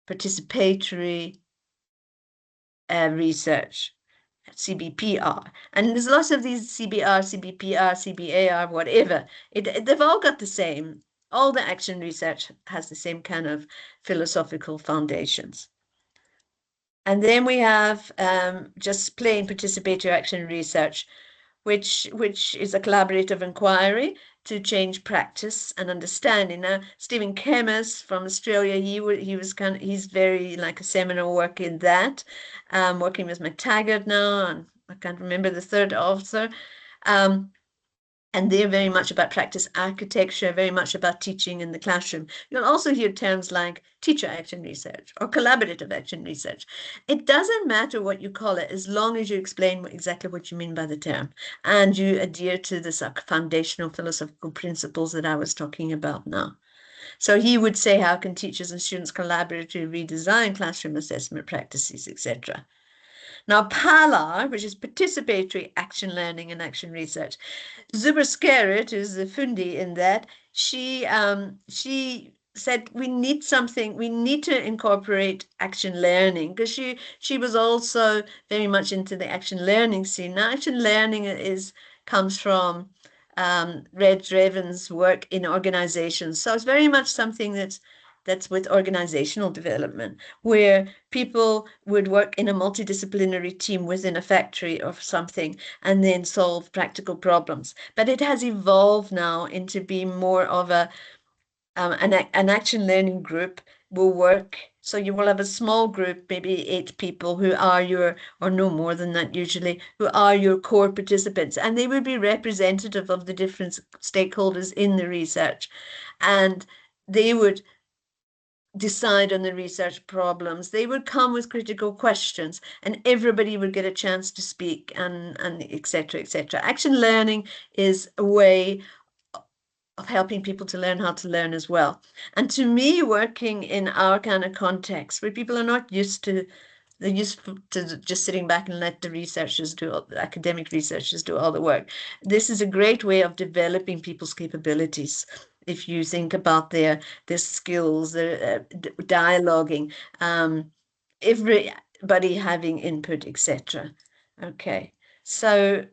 participatory research, CBPR. And there's lots of these CBR, CBPR, CBAR, whatever. They've all got the same. All the action research has the same kind of philosophical foundations. And then we have just plain participatory action research, which is a collaborative inquiry to change practice and understanding. Now, Stephen Kemmis from Australia, he's very like a seminal work in that, working with McTaggart now, and I can't remember the third author. And they're very much about practice architecture, very much about teaching in the classroom. You'll also hear terms like teacher action research or collaborative action research. It doesn't matter what you call it, as long as you explain exactly what you mean by the term and you adhere to the foundational philosophical principles that I was talking about now. So he would say, how can teachers and students collaboratively redesign classroom assessment practices, etc. Now, PALAR, which is participatory action learning and action research, Zuber Skerrit, who's the fundi in that, she said we need something, we need to incorporate action learning, because she was also very much into the action learning scene. Now, action learning comes from Red Draven's work in organizations. So it's very much something that's with organizational development, where people would work in a multidisciplinary team within a factory or something and then solve practical problems. But it has evolved now into being more of an action learning group will work. So you will have a small group, maybe 8 people who are or no more than that usually, who are your core participants, and they would be representative of the different stakeholders in the research, and they would decide on the research problems. They would come with critical questions and everybody would get a chance to speak and et cetera, et cetera. Action learning is a way of helping people to learn how to learn as well. And to me, working in our kind of context where people are not used to, they're used to just sitting back and let the researchers the academic researchers do all the work. This is a great way of developing people's capabilities. If you think about their skills, their dialoguing, everybody having input, etc. Okay, so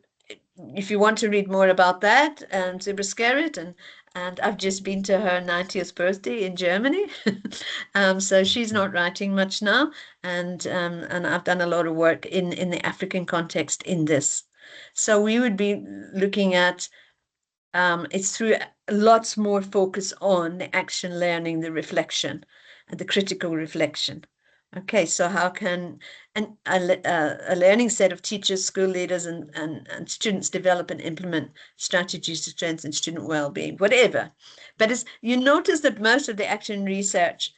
if you want to read more about that, Zuber Skerrit, and I've just been to her 90th birthday in Germany, so she's not writing much now, and I've done a lot of work in the African context in this. So we would be looking at it's through lots more focus on the action learning, the reflection, and the critical reflection. Okay, so how can a learning set of teachers, school leaders, and students develop and implement strategies to strengthen student well-being, whatever. But you notice that most of the action research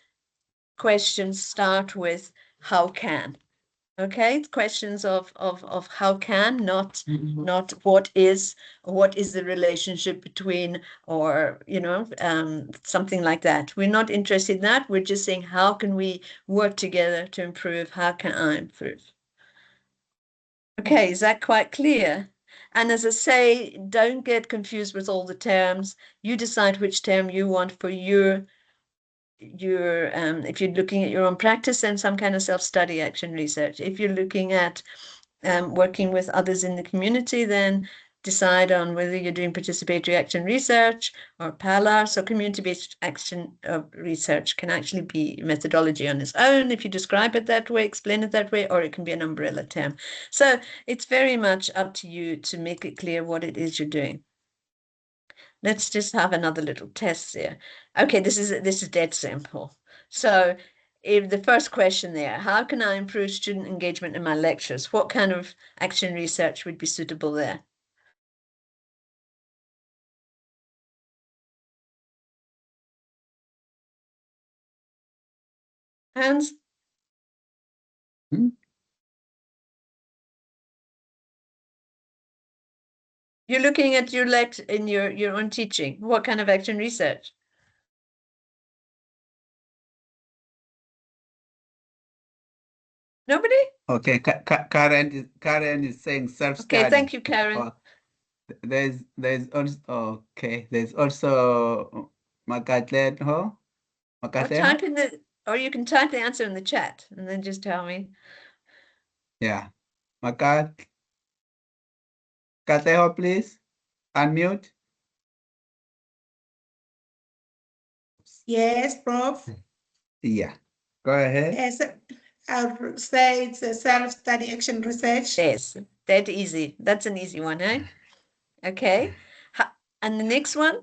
questions start with how can. Okay, questions of how can, not what is, or what is the relationship between, or something like that. We're not interested in that. We're just saying, how can we work together to improve? How can I improve? Okay, is that quite clear? And as I say, don't get confused with all the terms. You decide which term you want for your if you're looking at your own practice, then some kind of self-study action research. If you're looking at working with others in the community, then decide on whether you're doing participatory action research or PALAR. So community-based action research can actually be methodology on its own if you describe it that way, explain it that way, or it can be an umbrella term. So it's very much up to you to make it clear what it is you're doing. Let's just have another little test there. Okay, this is dead simple. So if the first question there, how can I improve student engagement in my lectures? What kind of action research would be suitable there? Hans? You're looking at your in your own teaching. What kind of action research? Nobody? Okay, Karen is saying self-study. Okay, thank you, Karen. There's also there's also Makatlento. Type in or you can type the answer in the chat and then just tell me. Yeah, Katleho, please unmute. Yes, Prof. Yeah, go ahead. Yes, I would say it's a self-study action research. Yes, that easy. That's an easy one, eh? Okay. And the next one?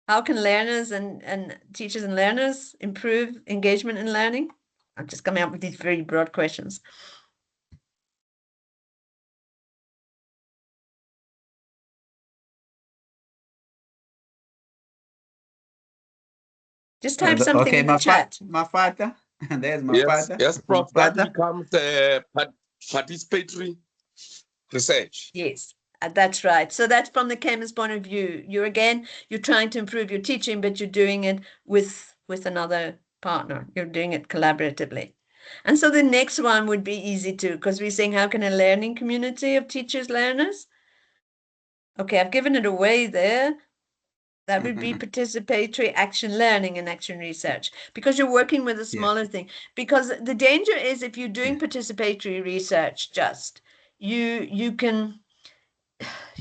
How can learners and teachers and learners improve engagement in learning? I'm just coming up with these very broad questions. Just type something in the chat. Mafata. There's Yes, Mafata. yes, Prof. That Mafata. becomes participatory research. Yes, that's right. So that's from the chemist's point of view. You're trying to improve your teaching, but you're doing it with another partner. You're doing it collaboratively. And so the next one would be easy too, because we're saying, how can a learning community of teachers, learners? Okay, I've given it away there. That would be participatory action learning and action research, because you're working with a smaller thing. Because the danger is, if you're doing participatory research, you can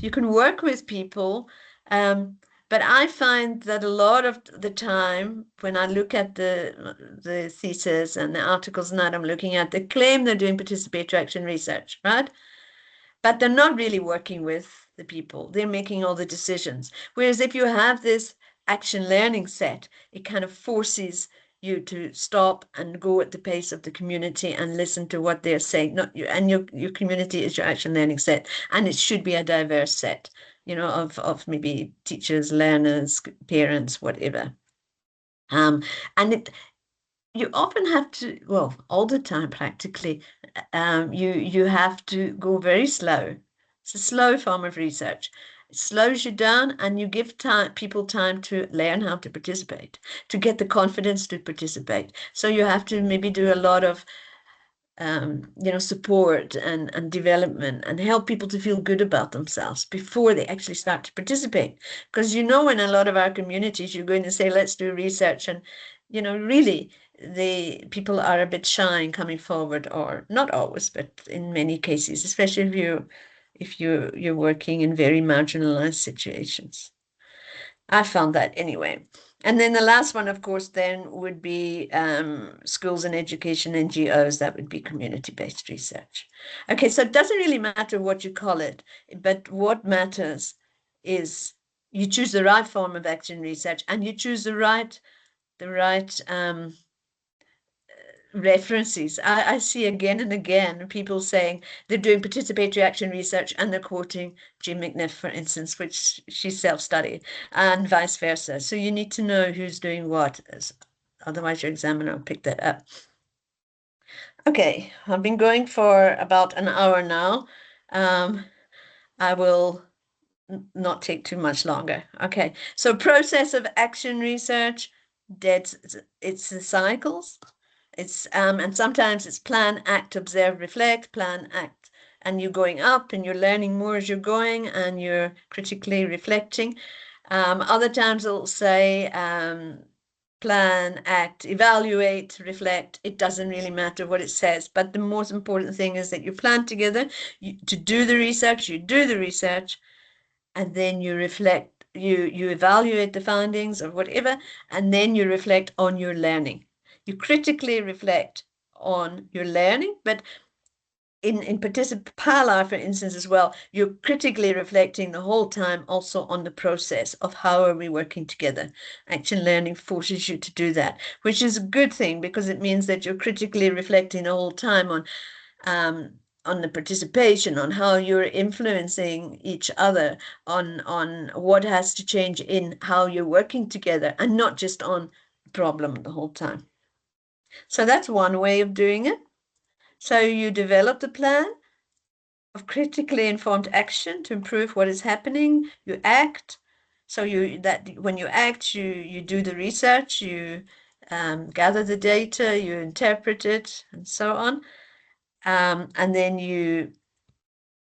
work with people, but I find that a lot of the time when I look at the thesis and the articles that I'm looking at, they claim they're doing participatory action research, right? But they're not really working with the people. They're making all the decisions. Whereas if you have this action learning set, it kind of forces you to stop and go at the pace of the community and listen to what they're saying. Your community is your action learning set, and it should be a diverse set, of maybe teachers, learners, parents, whatever. You often have to, well, all the time practically, you have to go very slow. It's a slow form of research. It slows you down, and you give people time to learn how to participate, to get the confidence to participate. So you have to maybe do a lot of support and development, and help people to feel good about themselves before they actually start to participate. Because in a lot of our communities, you're going to say, let's do research, and really the people are a bit shy in coming forward, or not always, but in many cases, especially if you're working in very marginalized situations. I found that anyway. And then the last one, of course, then would be schools and education, NGOs. That would be community-based research. Okay, so it doesn't really matter what you call it, but what matters is you choose the right form of action research, and you choose the right references. I see again and again people saying they're doing participatory action research and they're quoting Jean McNiff, for instance, which she self-studied, and vice versa. So you need to know who's doing what, otherwise your examiner will pick that up. Okay, I've been going for about an hour now. I will not take too much longer. Okay, so process of action research, it's the cycles. It's and sometimes it's plan, act, observe, reflect, plan, act, and you're going up and you're learning more as you're going, and you're critically reflecting. Other times it'll say plan, act, evaluate, reflect. It doesn't really matter what it says, but the most important thing is that you plan together to do the research. You do the research, and then you reflect. You evaluate the findings or whatever, and then you reflect on your learning. You critically reflect on your learning, but in Parallel, for instance, as well, you're critically reflecting the whole time also on the process of how are we working together. Action learning forces you to do that, which is a good thing, because it means that you're critically reflecting the whole time on the participation, on how you're influencing each other, on what has to change in how you're working together, and not just on the problem the whole time. So that's one way of doing it. So you develop the plan of critically informed action to improve what is happening. You act. So when you act, you do the research, you gather the data, you interpret it, and so on. And then you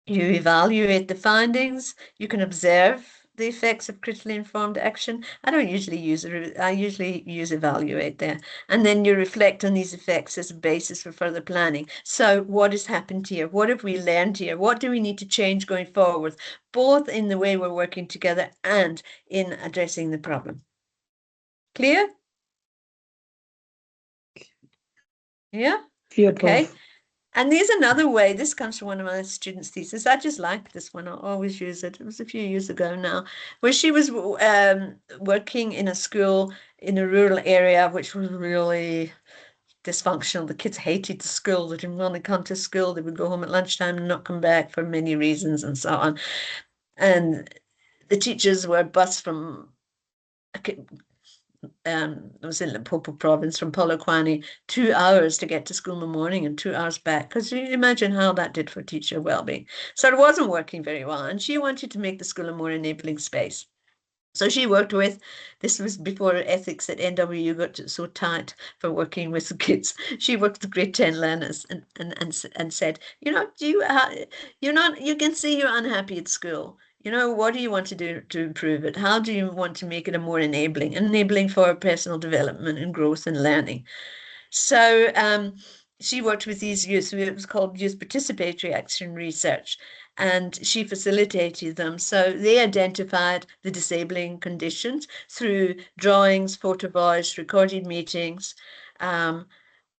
evaluate the findings. You can observe the effects of critically informed action. I usually use evaluate there. And then you reflect on these effects as a basis for further planning. So what has happened here? What have we learned here? What do we need to change going forward, both in the way we're working together and in addressing the problem? Clear? Yeah? Okay. And there's another way. This comes from one of my students' thesis. I just like this one. I always use it. It was a few years ago now, where she was working in a school in a rural area, which was really dysfunctional. The kids hated the school. They didn't want to come to school. They would go home at lunchtime and not come back for many reasons, and so on. And the teachers were bused from I was in Limpopo province from Polokwane, 2 hours to get to school in the morning and 2 hours back. Because you imagine how that did for teacher well-being. So it wasn't working very well. And she wanted to make the school a more enabling space. So she worked with, this was before ethics at NWU got so tight for working with the kids. She worked with grade 10 learners and said, you know, you can see you're unhappy at school. You know, what do you want to do to improve it? How do you want to make it a more enabling for personal development and growth and learning? So she worked with these youth. It was called Youth Participatory Action Research, and she facilitated them. So they identified the disabling conditions through drawings, photo voice, recorded meetings. And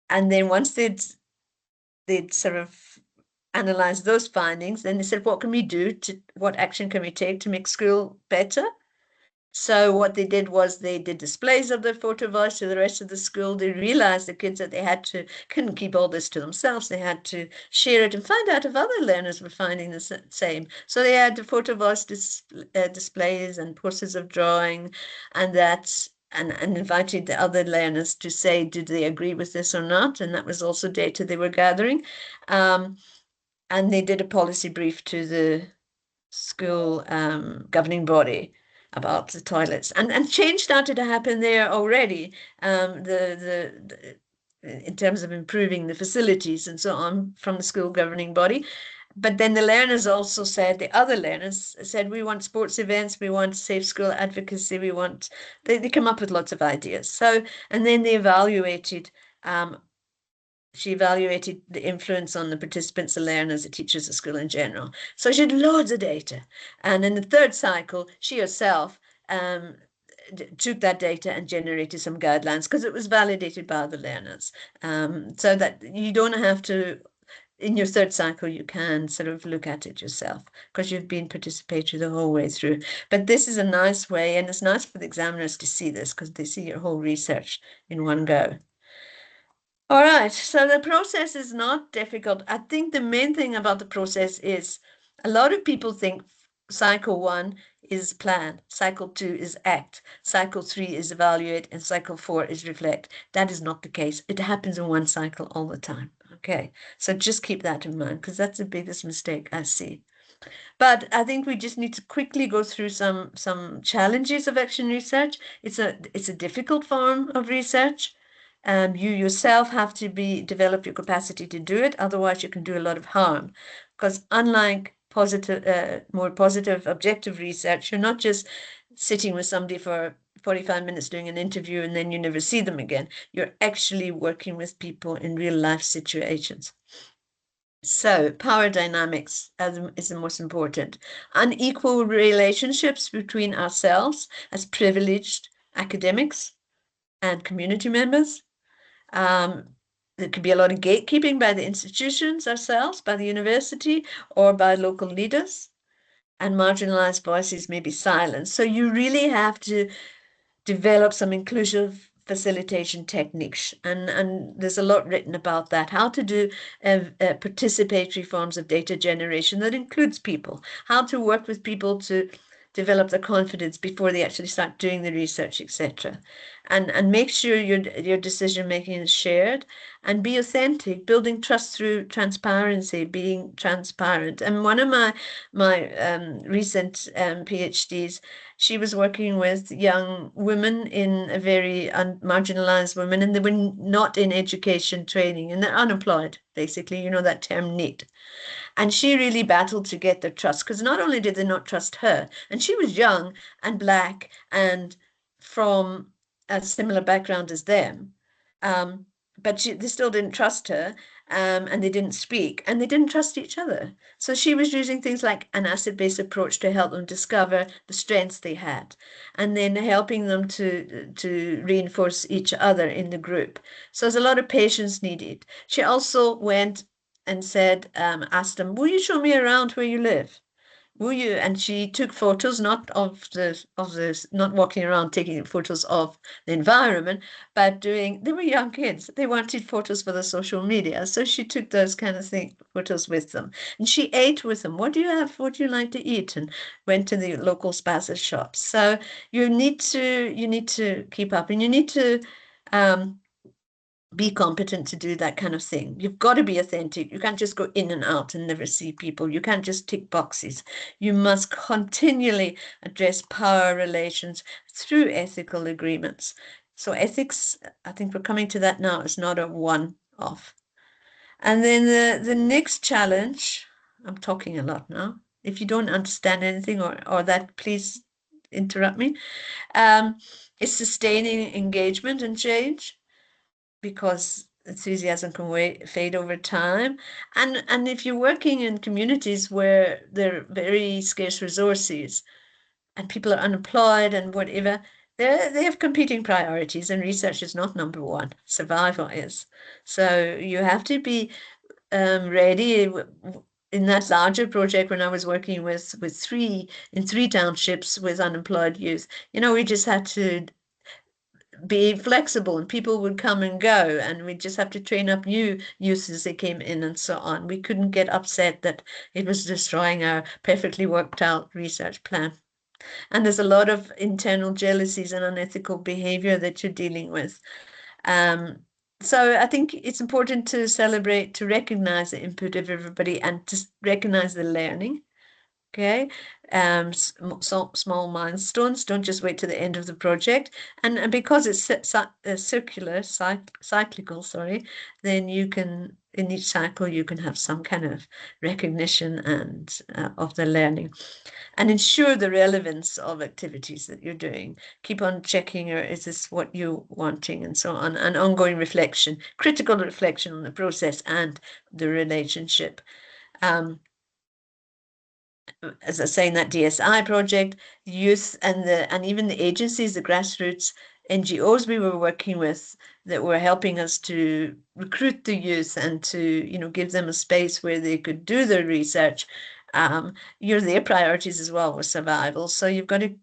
then once they'd sort of analyzed those findings, then they said, what action can we take to make school better? So what they did was they did displays of their photo voice to the rest of the school. They realized, the kids, that they couldn't keep all this to themselves. They had to share it and find out if other learners were finding the same. So they had the photo voice displays and posters of drawing, and invited the other learners to say, did they agree with this or not? And that was also data they were gathering. And they did a policy brief to the school governing body about the toilets, and change started to happen there already, in terms of improving the facilities and so on from the school governing body. But then the learners also said, the other learners said, we want sports events, we want safe school advocacy, they come up with lots of ideas. So, and then they evaluated, she evaluated the influence on the participants, the learners, the teachers, the school in general. So she had loads of data. And in the third cycle, she herself took that data and generated some guidelines, because it was validated by the learners. So that you don't have to, in your third cycle, you can sort of look at it yourself, because you've been participatory the whole way through. But this is a nice way, and it's nice for the examiners to see this, because they see your whole research in one go. All right, so the process is not difficult. I think the main thing about the process is, a lot of people think cycle 1 is plan, cycle 2 is act, cycle 3 is evaluate, and cycle 4 is reflect. That is not the case. It happens in one cycle all the time. Okay, so just keep that in mind, because that's the biggest mistake I see. But I think we just need to quickly go through some challenges of action research. It's a difficult form of research. You yourself have to develop your capacity to do it. Otherwise, you can do a lot of harm, because unlike more positive, objective research, you're not just sitting with somebody for 45 minutes doing an interview and then you never see them again. You're actually working with people in real life situations. So power dynamics is the most important. Unequal relationships between ourselves as privileged academics and community members. There could be a lot of gatekeeping by the institutions ourselves, by the university, or by local leaders, and marginalized voices may be silenced. So you really have to develop some inclusive facilitation techniques, and there's a lot written about that, how to do participatory forms of data generation that includes people, how to work with people to develop their confidence before they actually start doing the research, etc. And make sure your decision making is shared, and be authentic, building trust through transparency, being transparent. And one of my recent PhDs, she was working with young women in a very marginalized women, and they were not in education training, and they're unemployed, basically, you know, that term NEET. And she really battled to get their trust, because not only did they not trust her, and she was young and Black and from a similar background as them, but they still didn't trust her, and they didn't speak, and they didn't trust each other. So she was using things like an asset-based approach to help them discover the strengths they had, and then helping them to reinforce each other in the group. So there's a lot of patience needed. She also went and said, asked them, will you show me around where you live? and she took photos not not walking around taking photos of the environment, but they were young kids. They wanted photos for the social media, so she took those kind of photos with them, and she ate with them. What do you have? What do you like to eat? And went to the local spaza shops. So you need to keep up, and you need to be competent to do that kind of thing. You've got to be authentic. You can't just go in and out and never see people. You can't just tick boxes. You must continually address power relations through ethical agreements. So ethics, I think we're coming to that now, is not a one-off. And then the next challenge, I'm talking a lot now. If you don't understand anything or that, please interrupt me, is sustaining engagement and change, because enthusiasm can fade over time. And if you're working in communities where there are very scarce resources and people are unemployed and whatever, they have competing priorities, and research is not number one. Survival is. So you have to be ready. In that larger project, when I was working with three townships with unemployed youth, we just had to be flexible, and people would come and go, and we just have to train up new youth as they came in and so on. We couldn't get upset that it was destroying our perfectly worked out research plan. And there's a lot of internal jealousies and unethical behavior that you're dealing with. So I think it's important to celebrate, to recognize the input of everybody, and to recognize the learning. Okay, small milestones. Don't just wait to the end of the project. And because it's cyclical, then you can, in each cycle, you can have some kind of recognition and of the learning, and ensure the relevance of activities that you're doing. Keep on checking, or is this what you're wanting, and so on. And ongoing reflection, critical reflection on the process and the relationship. As I say, in that DSI project, youth and even the agencies, the grassroots NGOs we were working with that were helping us to recruit the youth and to give them a space where they could do their research. Their priorities as well were survival. So you've got to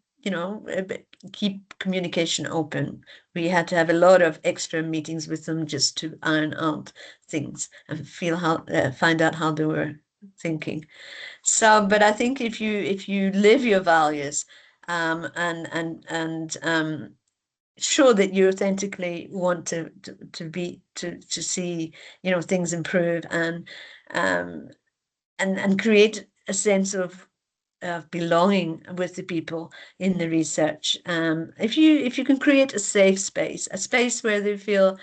keep communication open. We had to have a lot of extra meetings with them just to iron out things and find out how they were thinking. So, but I think if you live your values and show that you authentically want to see things improve and create a sense of belonging with the people in the research. If you can create a safe space, a space where they feel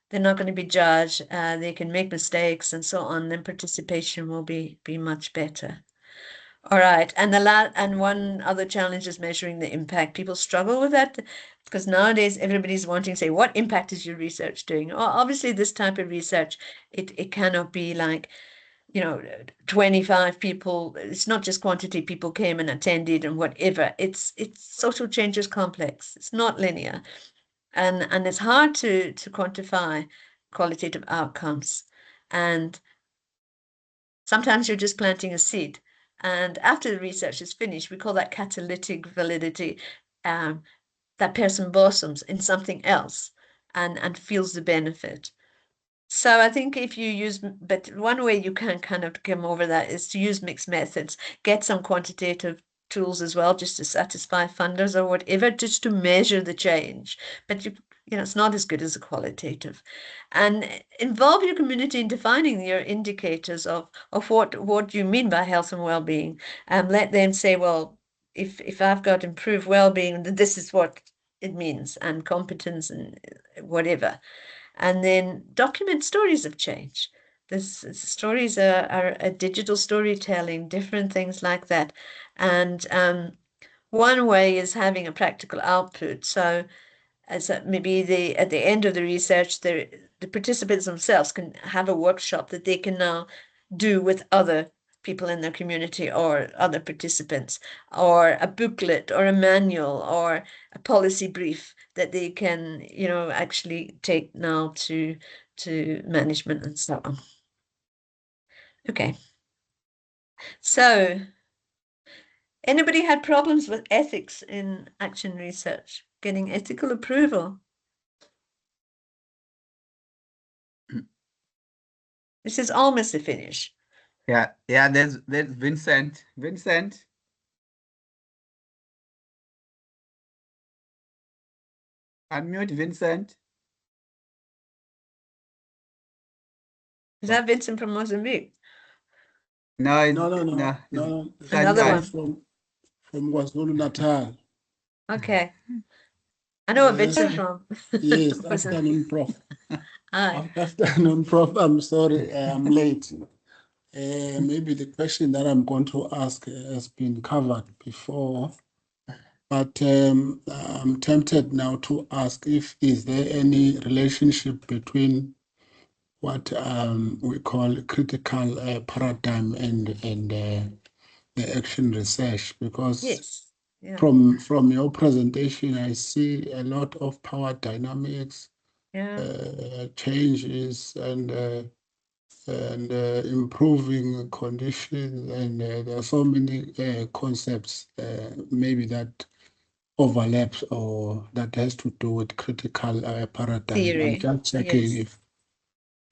they're not going to be judged, they can make mistakes and so on, then participation will be much better. All right, and one other challenge is measuring the impact. People struggle with that because nowadays everybody's wanting to say, what impact is your research doing? Well, obviously this type of research, it cannot be like, 25 people. It's not just quantity, people came and attended and whatever. It's social change is complex. It's not linear. And it's hard to quantify qualitative outcomes. And sometimes you're just planting a seed. And after the research is finished, we call that catalytic validity. That person blossoms in something else and feels the benefit. So I think but one way you can kind of come over that is to use mixed methods, get some quantitative tools as well, just to satisfy funders or whatever, just to measure the change. But it's not as good as a qualitative. And involve your community in defining your indicators of what you mean by health and well-being. And let them say, well, if I've got improved well-being, this is what it means, and competence and whatever. And then document stories of change. Stories are a digital storytelling, different things like that. And one way is having a practical output. So as maybe at the end of the research, the participants themselves can have a workshop that they can now do with other people in their community or other participants, or a booklet or a manual or a policy brief that they can, actually take now to management and so on. Okay. So Anybody had problems with ethics in action research, getting ethical approval? This is almost a finish. Yeah, there's Vincent. Vincent. Unmute Vincent. Is that Vincent from Mozambique? No, No. Another one. From KwaZulu-Natal. Okay. I know a Vincent Yes. from. Yes, from afternoon, Prof. Hi. Afternoon, Prof. I'm sorry, I'm late. Maybe the question that I'm going to ask has been covered before, but I'm tempted now to ask is there any relationship between what we call critical paradigm and the action research? Because Yes. Yeah. from your presentation, I see a lot of power dynamics, Yeah. changes, and improving conditions, and there are so many concepts maybe that overlaps or that has to do with critical paradigm. Theory. I'm just checking Yes. if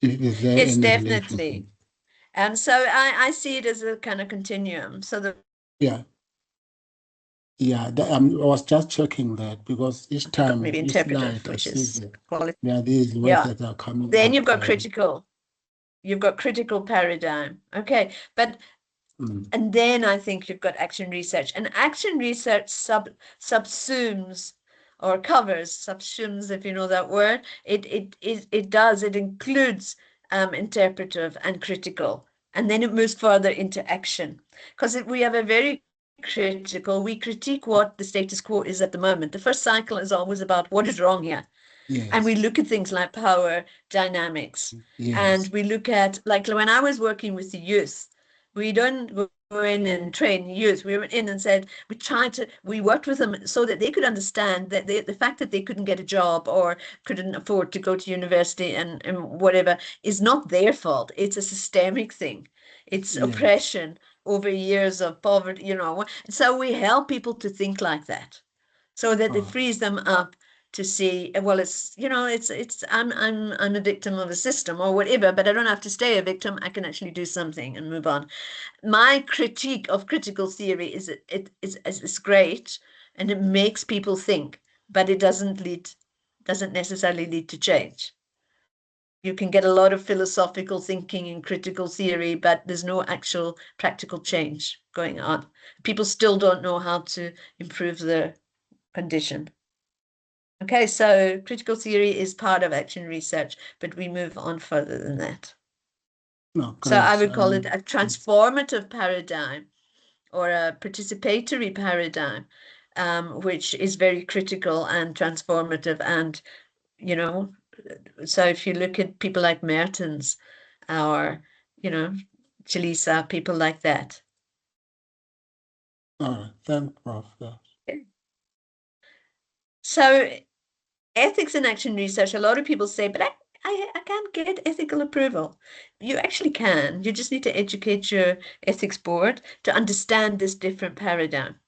is there Yes, any definitely. relationship. And so I see it as a kind of continuum. So the Yeah. Yeah, I was just checking that because each time, maybe each interpretive, slide, I which see is that quality. there are these words Yeah. that are coming Then up. you've got critical. You've got critical paradigm. Okay. But and then I think you've got action research. And action research subsumes or covers, subsumes, if you know that word. It includes interpretive and critical. And then it moves further into action. Because we have a very critical, we critique what the status quo is at the moment. The first cycle is always about what is wrong here. Yes. And we look at things like power dynamics. Yes. And we look at, like when I was working with the youth, we don't go in and train youth. We went in and said, we worked with them so that they could understand that the fact that they couldn't get a job or couldn't afford to go to university and whatever is not their fault. It's a systemic thing. It's oppression over years of poverty, So we help people to think like that so that it frees them up to see, well, I'm a victim of a system or whatever, but I don't have to stay a victim. I can actually do something and move on. My critique of critical theory is it's great and it makes people think, but it doesn't necessarily lead to change. You can get a lot of philosophical thinking in critical theory, but there's no actual practical change going on. People still don't know how to improve their condition. Okay, so critical theory is part of action research, but we move on further than that. No, so I would great. call it a transformative paradigm or a participatory paradigm, which is very critical and transformative. And, so if you look at people like Mertens or, Chalisa, people like that. All right, thanks, Prof. So ethics in action research, a lot of people say, but I can't get ethical approval. You actually can. You just need to educate your ethics board to understand this different paradigm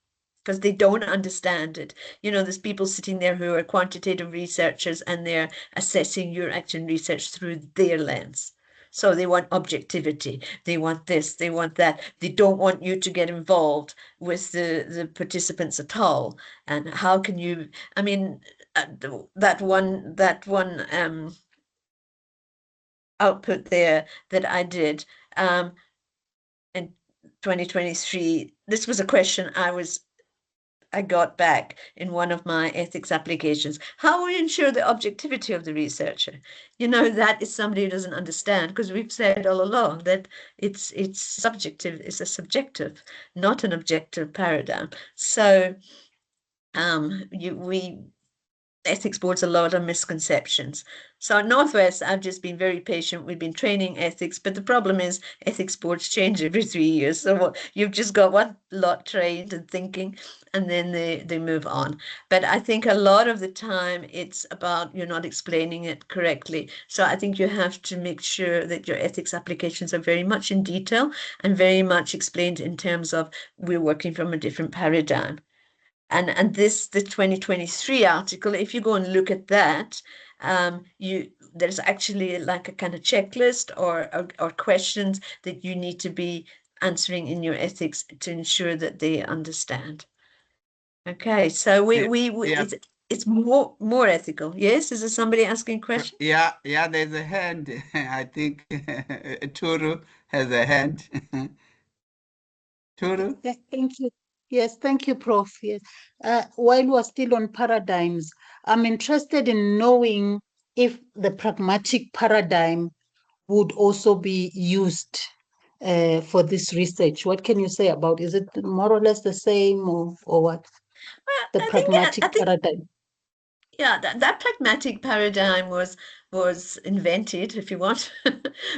because they don't understand it. There's people sitting there who are quantitative researchers and they're assessing your action research through their lens. So they want objectivity. They want this, they want that. They don't want you to get involved with the participants at all. And how can you, that one output there that I did in 2023, this was a question I got back in one of my ethics applications. How will you ensure the objectivity of the researcher? That is somebody who doesn't understand, because we've said all along that it's subjective, it's a subjective, not an objective paradigm. So ethics boards a lot of misconceptions. So at Northwest, I've just been very patient. We've been training ethics, but the problem is ethics boards change every 3 years. So you've just got one lot trained and thinking, and then they move on. But I think a lot of the time it's about you're not explaining it correctly. So I think you have to make sure that your ethics applications are very much in detail and very much explained in terms of we're working from a different paradigm. And this, the 2023 article, if you go and look at that, there's actually like a kind of checklist or questions that you need to be answering in your ethics to ensure that they understand. Okay, so it's more ethical. Yes, is there somebody asking a question? Yeah, there's a hand. I think Turu has a hand. Turu? Thank you. Yes, thank you, Prof. Yes. While we're still on paradigms, I'm interested in knowing if the pragmatic paradigm would also be used for this research. What can you say about? Is it more or less the same, or what? The pragmatic paradigm. Yeah, that pragmatic paradigm was invented, if you want,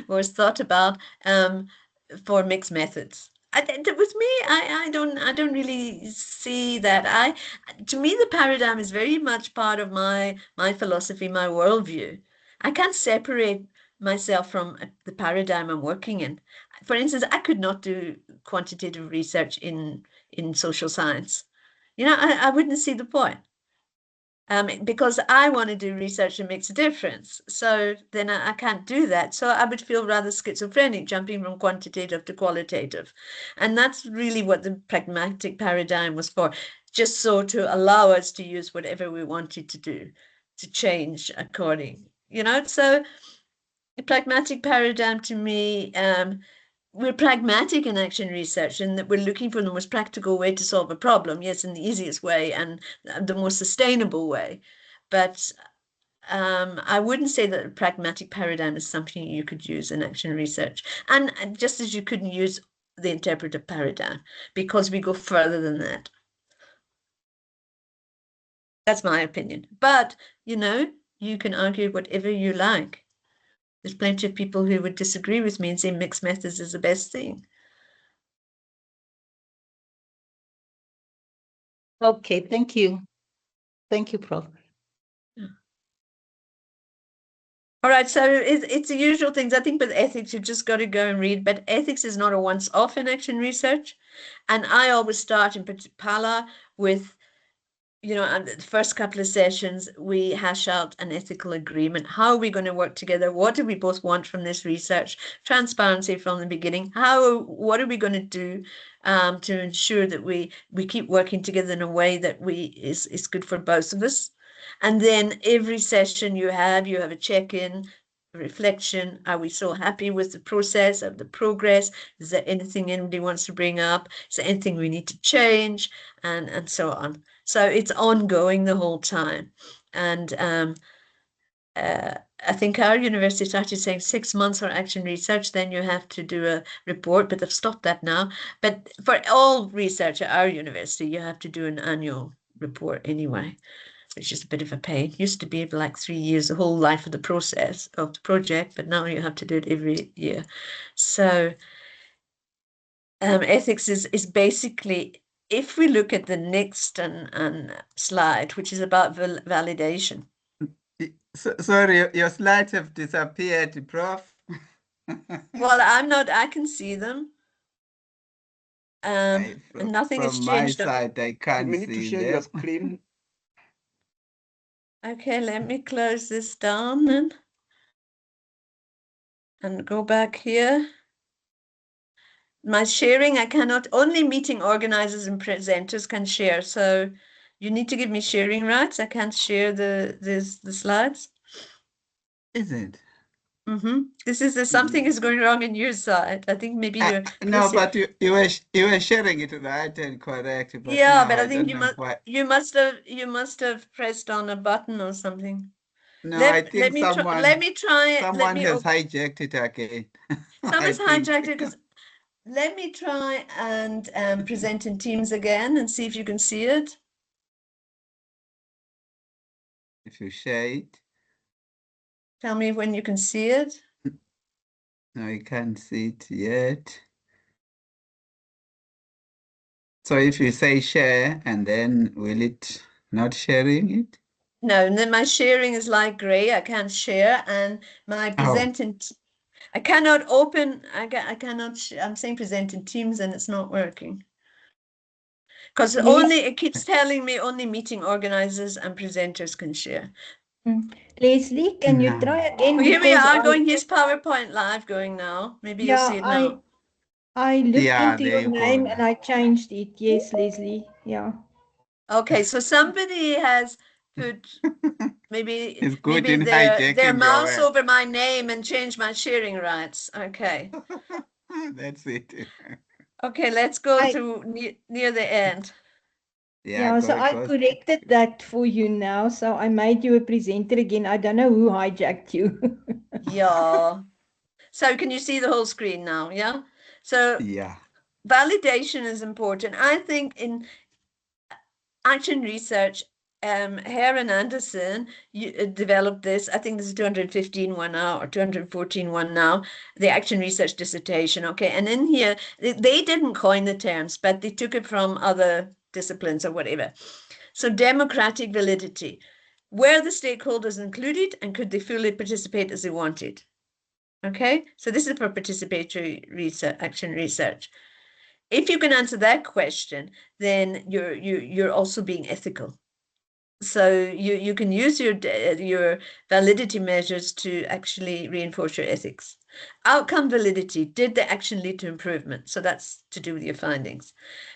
was thought about for mixed methods. With me, I don't really see that. To me, the paradigm is very much part of my philosophy, my worldview. I can't separate myself from the paradigm I'm working in. For instance, I could not do quantitative research in social science. You know, I wouldn't see the point. Because I want to do research that makes a difference. So then I can't do that. So I would feel rather schizophrenic jumping from quantitative to qualitative. And that's really what the pragmatic paradigm was for, just so to allow us to use whatever we wanted to do, to change according, you know. So the pragmatic paradigm to me, we're pragmatic in action research and that we're looking for the most practical way to solve a problem. Yes, in the easiest way and the most sustainable way. But I wouldn't say that a pragmatic paradigm is something you could use in action research. And just as you couldn't use the interpretive paradigm, because we go further than that. That's my opinion. But, you know, you can argue whatever you like. There's plenty of people who would disagree with me and say mixed methods is the best thing. Okay, thank you. Thank you, Prof. All right, so it's the usual things. I think with ethics, you've just got to go and read, but ethics is not a once-off in action research. And I always start in Pala with, you know, the first couple of sessions, we hash out an ethical agreement. How are we going to work together? What do we both want from this research? Transparency from the beginning. What are we going to do to ensure that we keep working together in a way that is good for both of us? And then every session you have a check-in, reflection. Are we so happy with the process of the progress? Is there anything anybody wants to bring up? Is there anything we need to change? And so on. So it's ongoing the whole time. And I think our university started saying 6 months for action research, then you have to do a report, but they've stopped that now. But for all research at our university, you have to do an annual report anyway, which is a bit of a pain. It used to be like 3 years, the whole life of the process of the project, but now you have to do it every year. So ethics is basically, if we look at the next slide, which is about validation. Sorry, your slides have disappeared, Prof. Well, I can see them. And nothing has changed. From my side, I can't see them. We need to share your screen. Okay, let me close this down then. And go back here. My sharing, I cannot, only meeting organizers and presenters can share. So you need to give me sharing rights. I can't share the slides. Is it? This is something is going wrong in your side. I think maybe you're no, but you were sharing it right and correct. But yeah, now but I think you must have pressed on a button or something. No, I think someone has open. hijacked it again. Someone's hijacked it because let me try and present in Teams again and see if you can see it. If you share it. Tell me when you can see it. No, you can't see it yet. So if you say share, and then will it not sharing it? No, and then my sharing is light gray. I can't share, and my presenting. I cannot open. I cannot. I'm saying present in Teams, and it's not working. Because only it keeps telling me only meeting organizers and presenters can share. Leslie, can you try again? Oh, here we Because are going. Here's PowerPoint Live going now. Maybe you'll see it now. I looked Yeah, into there your you name go. and I changed it. Yes, Leslie. Yeah. Okay, so somebody has put maybe It's good maybe in their hijacking your mouse work. over my name and changed my sharing rights. Okay. That's it. Okay, let's go to near the end. Yeah, so I corrected that for you now. So I made you a presenter again. I don't know who hijacked you. Yeah. So can you see the whole screen now? Yeah. So yeah, validation is important. I think in action research, Hare and Anderson developed this. I think this is 215 one now or 214 one now, the action research dissertation. Okay. And in here, they didn't coin the terms, but they took it from other disciplines or whatever. So democratic validity, were the stakeholders included and could they fully participate as they wanted? Okay. So this is for participatory research, action research. If you can answer that question, then you're also being ethical. So you can use your validity measures to actually reinforce your ethics. Outcome validity, did the action lead to improvement? So that's to do with your findings.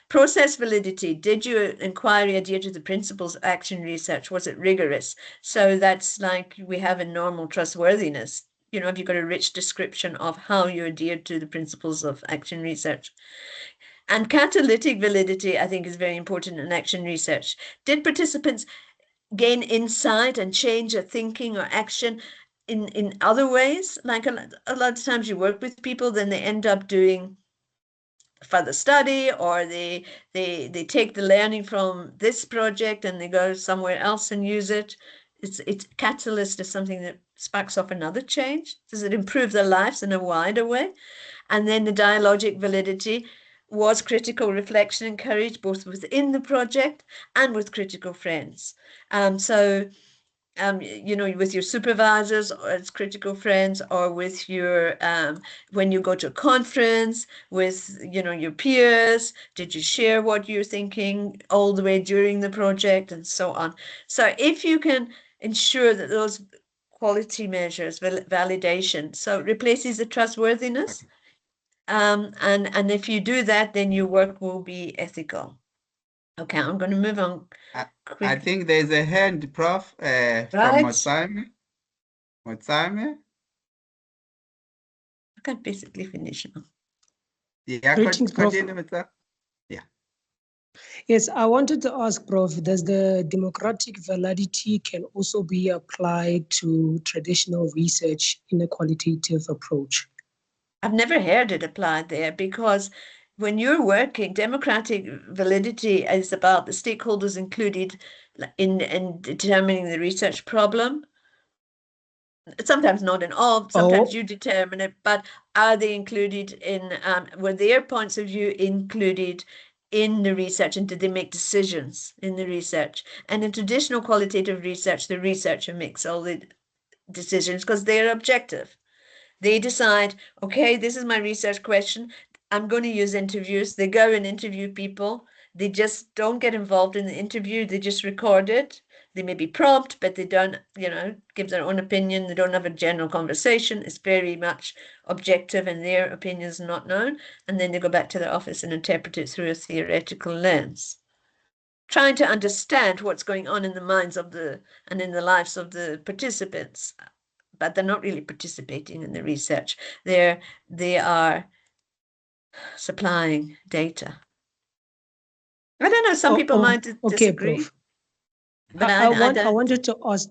Process validity, did your inquiry adhere to the principles of action research? Was it rigorous? So that's like we have in normal trustworthiness. You know, have you got a rich description of how you adhered to the principles of action research? And catalytic validity, I think, is very important in action research. Did participants gain insight and change their thinking or action in other ways? Like a lot of times you work with people, then they end up doing further study, or they take the learning from this project and they go somewhere else and use it. It's catalyst is something that sparks off another change. Does it improve their lives in a wider way? And then the dialogic validity, was critical reflection encouraged both within the project and with critical friends? You know, with your supervisors or as critical friends, or with your when you go to a conference with, you know, your peers, did you share what you're thinking all the way during the project, and so on. So if you can ensure that those quality measures, validation, so it replaces the trustworthiness. And if you do that, then your work will be ethical. Okay, I'm going to move on. I think there's a hand, Prof, from Motsame. Motsame? I can basically finish now. Yeah, Greetings, Prof. continue with that. Yeah. Yes, I wanted to ask, Prof, does the democratic validity can also be applied to traditional research in a qualitative approach? I've never heard it applied there, because when you're working, democratic validity is about the stakeholders included in determining the research problem. Sometimes not in all, sometimes you determine it, but are they included in, were their points of view included in the research, and did they make decisions in the research? And in traditional qualitative research, the researcher makes all the decisions because they're objective. They decide, okay, this is my research question. I'm going to use interviews. They go and interview people. They just don't get involved in the interview. They just record it. They may be prompt, but they don't, you know, give their own opinion. They don't have a general conversation. It's very much objective, and their opinion is not known. And then they go back to their office and interpret it through a theoretical lens, trying to understand what's going on in the minds of and in the lives of the participants. But they're not really participating in the research. They are supplying data. I don't know, some people might disagree. Prof. But I wanted to ask.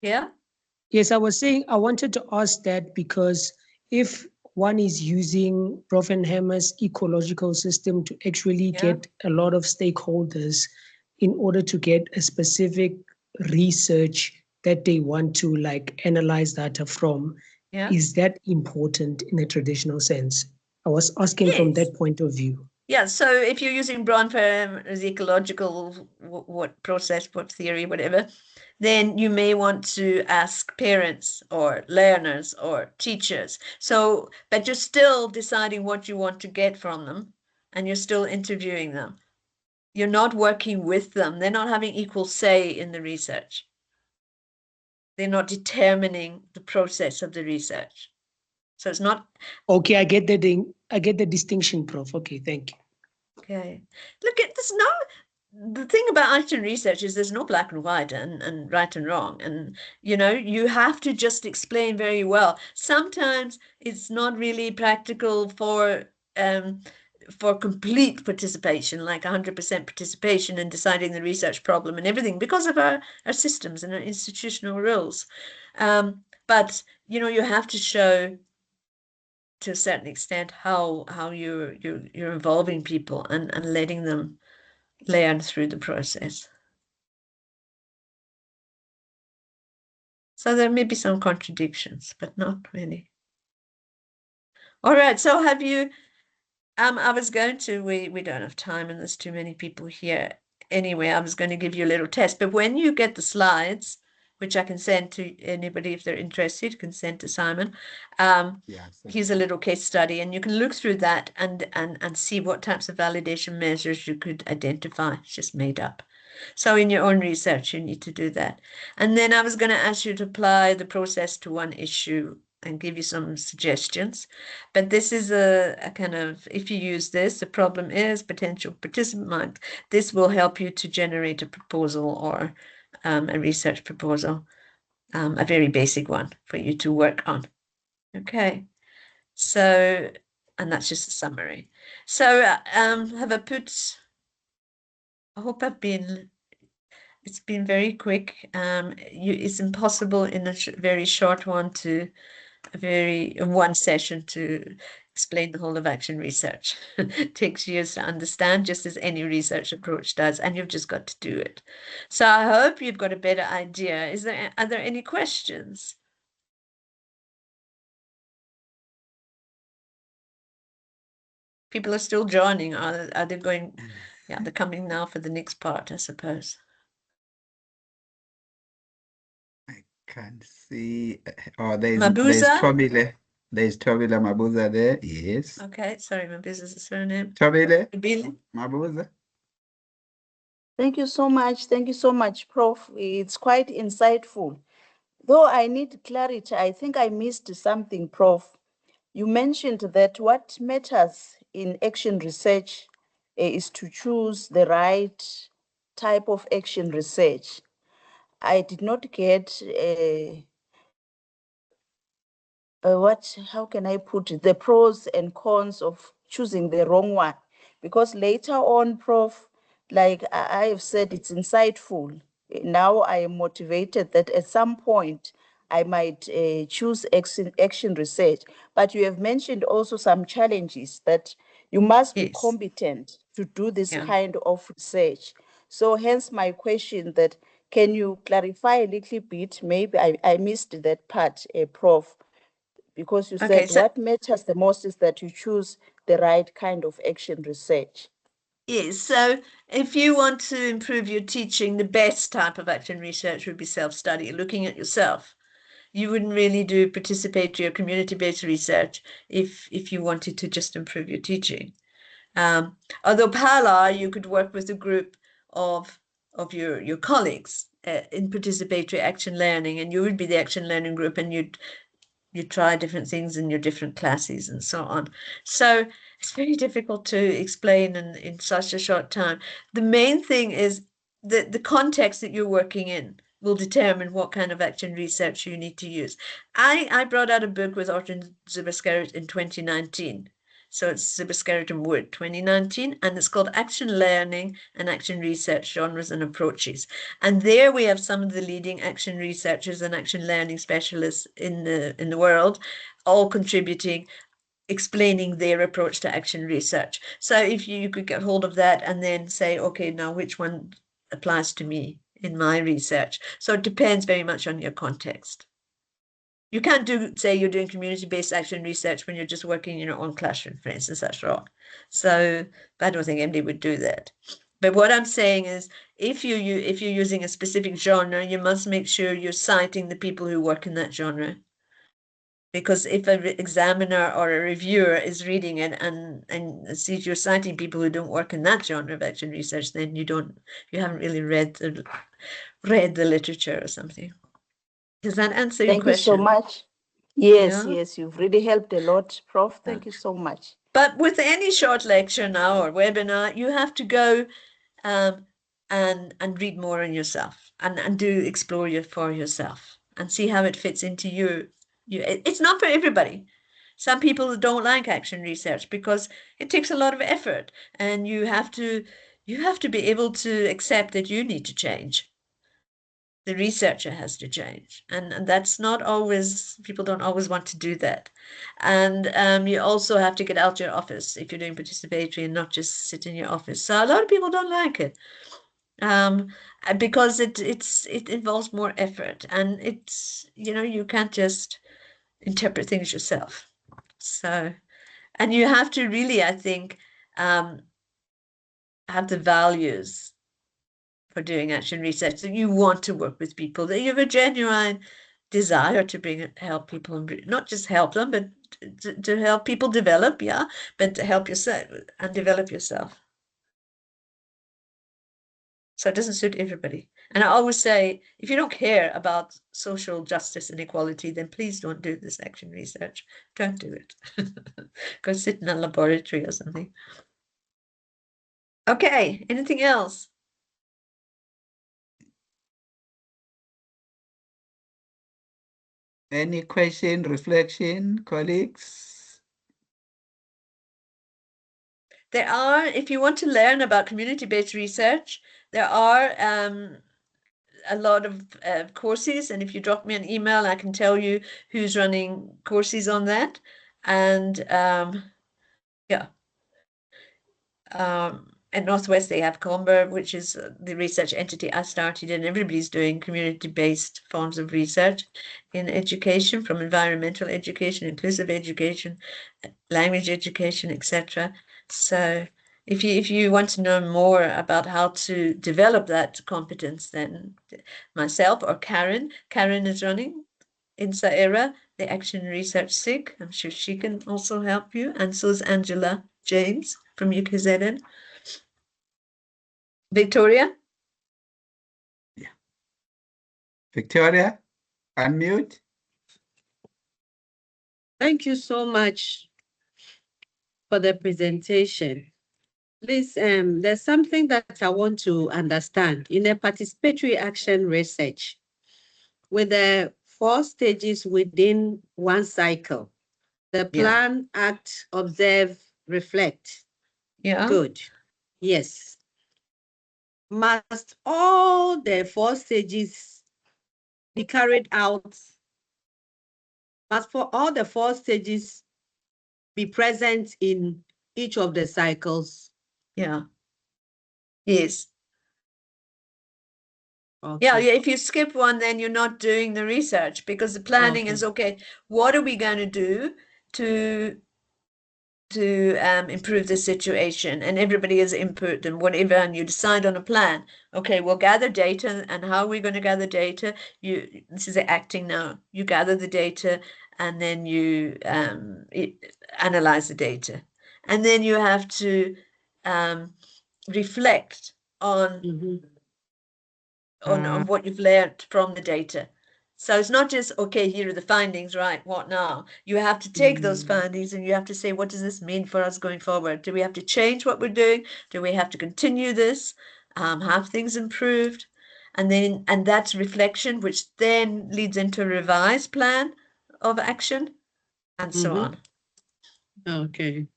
Yeah? Yes, I was saying I wanted to ask that because if one is using Profenheimer's ecological system to actually get a lot of stakeholders in order to get a specific research that they want to like analyze data from. Yeah. Is that important in a traditional sense? I was asking from that point of view. Yeah, so if you're using Braunfeld as ecological, what process, what theory, whatever, then you may want to ask parents or learners or teachers. So, but you're still deciding what you want to get from them, and you're still interviewing them. You're not working with them. They're not having equal say in the research. They're not determining the process of the research. So it's not. Okay, I get the distinction, Prof. Okay, thank you. Okay. Look, the thing about action research is there's no black and white and right and wrong. And, you know, you have to just explain very well. Sometimes it's not really practical for complete participation, like 100% participation in deciding the research problem and everything because of our systems and our institutional rules. But, you know, you have to show to a certain extent how you're involving people and letting them learn through the process. So there may be some contradictions, but not really. All right, so have you, I was going to, we don't have time and there's too many people here. Anyway, I was going to give you a little test, but when you get the slides, which I can send to anybody if they're interested, can send to Simon. Here's a little case study, and you can look through that and see what types of validation measures you could identify. It's just made up. So in your own research, you need to do that. And then I was going to ask you to apply the process to one issue and give you some suggestions. But this is a kind of, if you use this, the problem is potential participant. This will help you to generate a proposal or a research proposal, a very basic one for you to work on. Okay, so, and that's just a summary. So have I put, I hope it's been very quick. It's impossible in a very short one in one session to explain the whole of action research. It takes years to understand, just as any research approach does, and you've just got to do it. So I hope you've got a better idea. Are there any questions? People are still joining. Are they going? Yeah, they're coming now for the next part, I suppose. Can't see. Oh, there's Mabuza? Tobile. There's Tobile Mabuza there. Yes. Okay, sorry, Mabuza is the surname. Tobile Tobile? Mabuza. Thank you so much. Thank you so much, Prof. It's quite insightful. Though I need clarity, I think I missed something, Prof. You mentioned that what matters in action research is to choose the right type of action research. I did not get how can I put it, the pros and cons of choosing the wrong one. Because later on, Prof, like I have said, it's insightful. Now I am motivated that at some point I might choose action research. But you have mentioned also some challenges that you must be competent to do this kind of research. So hence my question that, can you clarify a little bit? Maybe I missed that part, Prof, because you said what matters the most is that you choose the right kind of action research. Yes, so if you want to improve your teaching, the best type of action research would be self-study, looking at yourself. You wouldn't really do participatory or community-based research if you wanted to just improve your teaching. Although PALA, you could work with a group of your colleagues in participatory action learning, and you would be the action learning group, and you'd try different things in your different classes and so on. So it's very difficult to explain in such a short time. The main thing is that the context that you're working in will determine what kind of action research you need to use. I brought out a book with Orton Zibaskerut in 2019. So it's Zibaskerut and Wood 2019, and it's called Action Learning and Action Research Genres and Approaches. And there we have some of the leading action researchers and action learning specialists in the world, all contributing, explaining their approach to action research. So if you could get hold of that and then say, okay, now which one applies to me in my research. So it depends very much on your context. You can't say you're doing community-based action research when you're just working in your own classroom, for instance. That's wrong. So I don't think anybody would do that. But what I'm saying is, if you're using a specific genre, you must make sure you're citing the people who work in that genre. Because if an examiner or a reviewer is reading it and sees you're citing people who don't work in that genre of action research, then you haven't really read the literature or something. Does that answer your Thank question? you so much. Yes, Yeah. yes, you've really helped a lot, Prof. Thank you so much. But with any short lecture now or webinar, you have to go and read more on yourself and do explore for yourself and see how it fits into you. It's not for everybody. Some people don't like action research because it takes a lot of effort, and you have to be able to accept that you need to change. The researcher has to change, and that's not always, people don't always want to do that. And you also have to get out your office if you're doing participatory and not just sit in your office. So a lot of people don't like it because it involves more effort, and it's, you can't just interpret things yourself. So, and you have to really, I think, have the values for doing action research, that you want to work with people, that you have a genuine desire to help people, and not just help them, but to help people develop, but to help yourself and develop yourself. So it doesn't suit everybody. And I always say, if you don't care about social justice and equality, then please don't do this action research. Don't do it. Go sit in a laboratory or something. Okay, anything else? Any question, reflection, colleagues? There are, if you want to learn about community-based research, there are a lot of courses, and if you drop me an email, I can tell you who's running courses on that. And at Northwest, they have COMBER, which is the research entity I started, and everybody's doing community-based forms of research in education, from environmental education, inclusive education, language education, etc. So if you want to know more about how to develop that competence, then myself or Karen is running in Saera, the Action Research SIG. I'm sure she can also help you. And so is Angela James from UKZN. Victoria? Yeah. Victoria, unmute. Thank you so much for the presentation. Please, there's something that I want to understand. In a participatory action research, with the 4 stages within one cycle, the plan, act, observe, reflect. Yeah. Good. Yes. Must all the 4 stages be carried out? Must for all the 4 stages be present in each of the cycles? Yeah. Yes. Okay. Yeah, if you skip one, then you're not doing the research, because the planning is, okay, what are we going to do to improve the situation? And everybody has input and whatever, and you decide on a plan. Okay, we'll gather data, and how are we going to gather data? This is acting now. You gather the data, and then you analyze the data. And then you have to reflect on on what you've learned from the data. So it's not just, okay, here are the findings, right, what now? You have to take those findings and you have to say, what does this mean for us going forward? Do we have to change what we're doing? Do we have to continue this? Have things improved? And that's reflection, which then leads into a revised plan of action, and so on. Okay.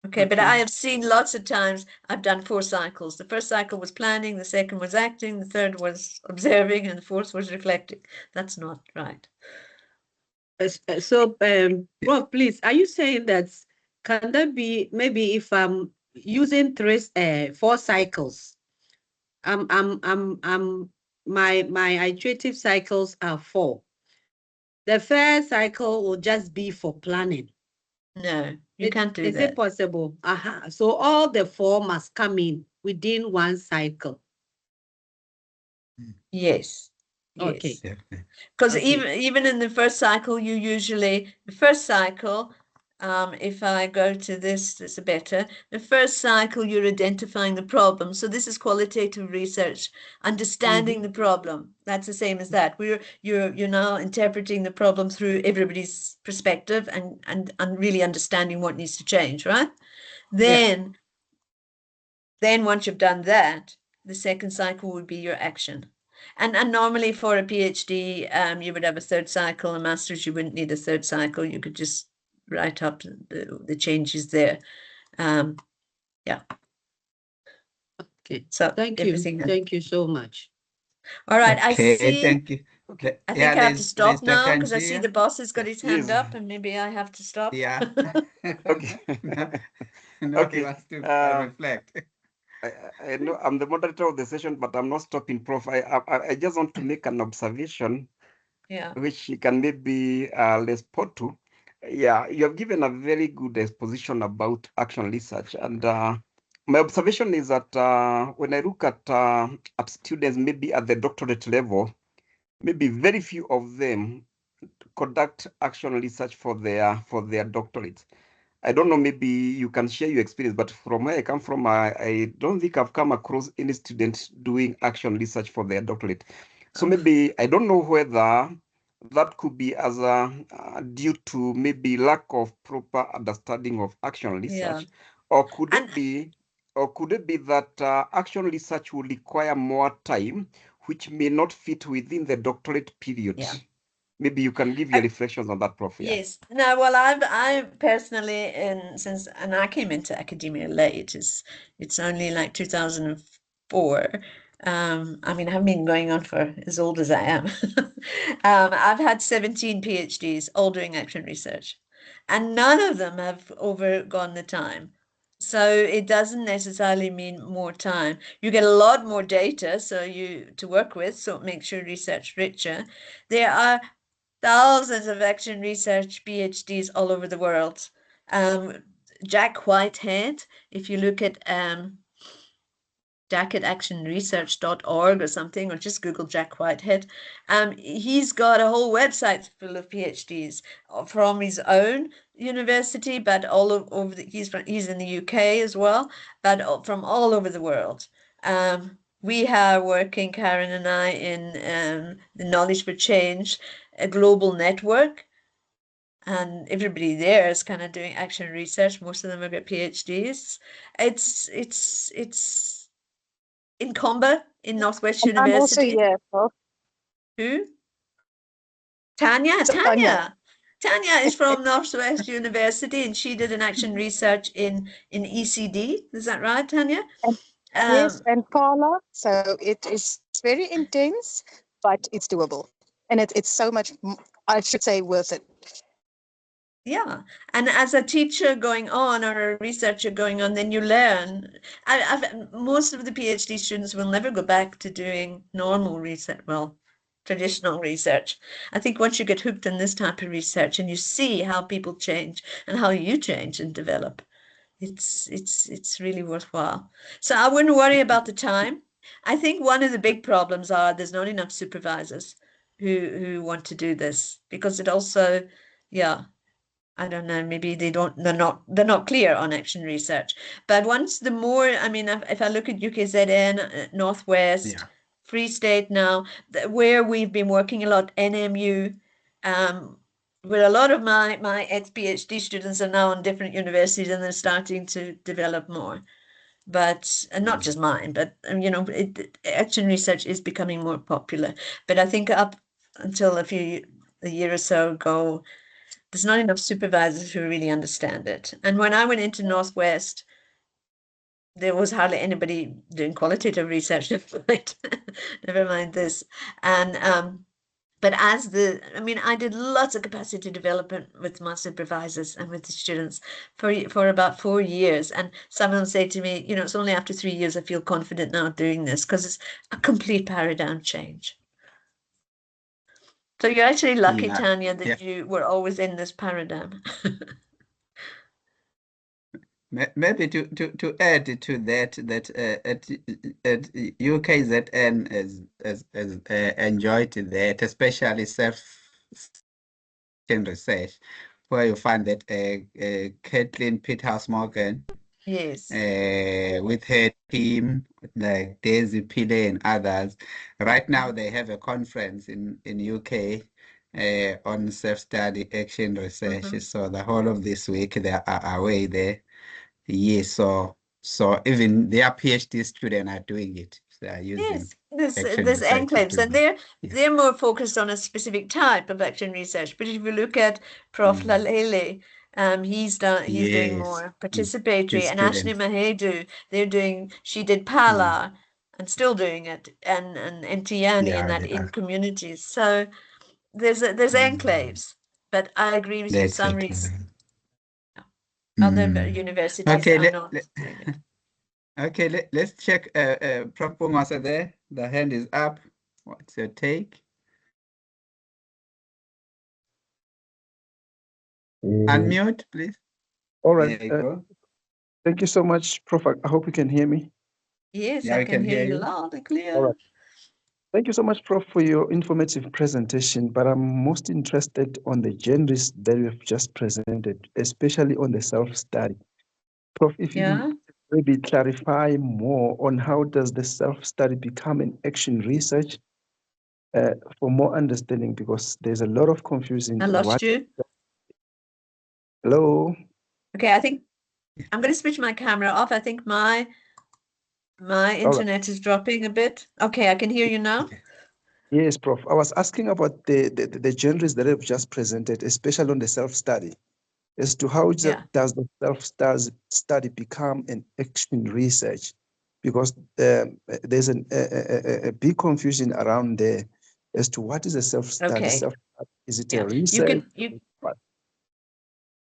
Okay, but I have seen lots of times, I've done 4 cycles. The first cycle was planning, the second was acting, the third was observing, and the fourth was reflecting. That's not right. So, Rob, please, are you saying that, can that be, maybe if I'm using 4 cycles, my iterative cycles are 4. The first cycle will just be for planning. No, you can't do Is that. it possible? So all the 4 must come in within one cycle. Yes. Okay. Yes. Because Okay. even in the first cycle, you usually, the first cycle, if I go to this is better. The first cycle, you're identifying the problem. So this is qualitative research, understanding the problem. That's the same as that. You're now interpreting the problem through everybody's perspective and really understanding what needs to change, right? Then once you've done that, the second cycle would be your action. And normally for a PhD, you would have a third cycle. A master's, you wouldn't need a third cycle. You could just write up the changes there. Yeah. Okay. So Thank you. everything. Thank you so much. All right. I Okay, see. thank you. Okay. I think I have to stop Mr. now because I see Tanzia. the boss has got his hand Yes. up, and maybe I have to stop. Yeah. Okay. No, he wants to reflect. I know I'm the moderator of the session, but I'm not stopping, Prof. I just want to make an observation, Yeah. which you can maybe respond to. Yeah, you have given a very good exposition about action research, and my observation is that when I look at students, maybe at the doctorate level, maybe very few of them conduct action research for their doctorates. I don't know, maybe you can share your experience, but from where I come from, I don't think I've come across any student doing action research for their doctorate. So maybe I don't know whether that could be as due to maybe lack of proper understanding of action research, or could it be that action research will require more time, which may not fit within the doctorate period? Yeah. Maybe you can give your reflections on that, Prof. Yeah. Yes. No, well, I personally, and I came into academia late. It's only like 2004. I mean, I've been going on for as old as I am. I've had 17 PhDs, all doing action research, and none of them have overgone the time. So it doesn't necessarily mean more time. You get a lot more data to work with, so it makes your research richer. There are thousands of action research PhDs all over the world. Jack Whitehead, if you look at jackatactionresearch.org or something, or just Google Jack Whitehead, he's got a whole website full of PhDs from his own university, but all over he's in the UK as well, but from all over the world. We are working, Karen and I, in the Knowledge for Change, a global network, and everybody there is kind of doing action research. Most of them have got PhDs. It's in Comba in Northwest And I'm also University. here, Prof. Who? Tanya. Tanya is from Northwest University, and she did an action research in ECD. Is that right, Tanya? Yes, and Carla. So it is very intense, but it's doable, and it's so much. I should say, worth it. Yeah, and as a teacher going on or a researcher going on, then you learn. Most of the PhD students will never go back to doing normal research, well, traditional research. I think once you get hooked in this type of research and you see how people change and how you change and develop, it's really worthwhile. So I wouldn't worry about the time. I think one of the big problems are there's not enough supervisors who want to do this, because it also, yeah, I don't know, maybe they're not clear on action research. But once the more, I mean, if I look at UKZN, Northwest, Free State now, where we've been working a lot, NMU, where a lot of my ex-PhD students are now in different universities, and they're starting to develop more. But, and not just mine, but, you know, action research is becoming more popular. But I think up until a year or so ago, there's not enough supervisors who really understand it. And when I went into Northwest, there was hardly anybody doing qualitative research, never mind this. And But I mean, I did lots of capacity development with my supervisors and with the students for about 4 years. And some of them say to me, you know, it's only after 3 years I feel confident now doing this, because it's a complete paradigm change. So you're actually lucky, Yeah, Tanya, that yeah. you were always in this paradigm. Maybe to add to that, at UKZN has enjoyed that, especially research, where you find that Kathleen Peterhouse Morgan, Yes. with her team, like Daisy Pillay and others, right now they have a conference in UK on self-study action research. So the whole of this week they are away there. Yes, so even their PhD students are doing it. They are using Yes, action there's research to enclaves, do and that. they're more focused on a specific type of action research. But if you look at Prof. Lalele, he's doing Yes, more participatory, his and Ashley students. Mahedu, she did PALA and still doing it, and Ntiani Yeah, and that they in are. communities. So there's enclaves, but I agree with you. Some other universities Okay, are not doing it. okay, let's check. Prof. Pungasa there. The hand is up. What's your take? Unmute, please. All right. There you go. Thank you so much, Prof. I hope you can hear me. Yes, Yeah, I we can can hear hear you you. loud and clear. All right. Thank you so much, Prof, for your informative presentation, but I'm most interested on the genres that you have just presented, especially on the self-study. Prof, if you can maybe clarify more on how does the self-study become an action research for more understanding, because there's a lot of confusion. I lost you. Hello? Okay, I think I'm going to switch my camera off. I think my internet is dropping a bit. Okay, I can hear you now. Yes, Prof. I was asking about the genres that I've just presented, especially on the self-study, as to how does the self-study become an action research? Because there's a big confusion around there as to what is a self-study. Okay. Is it a research?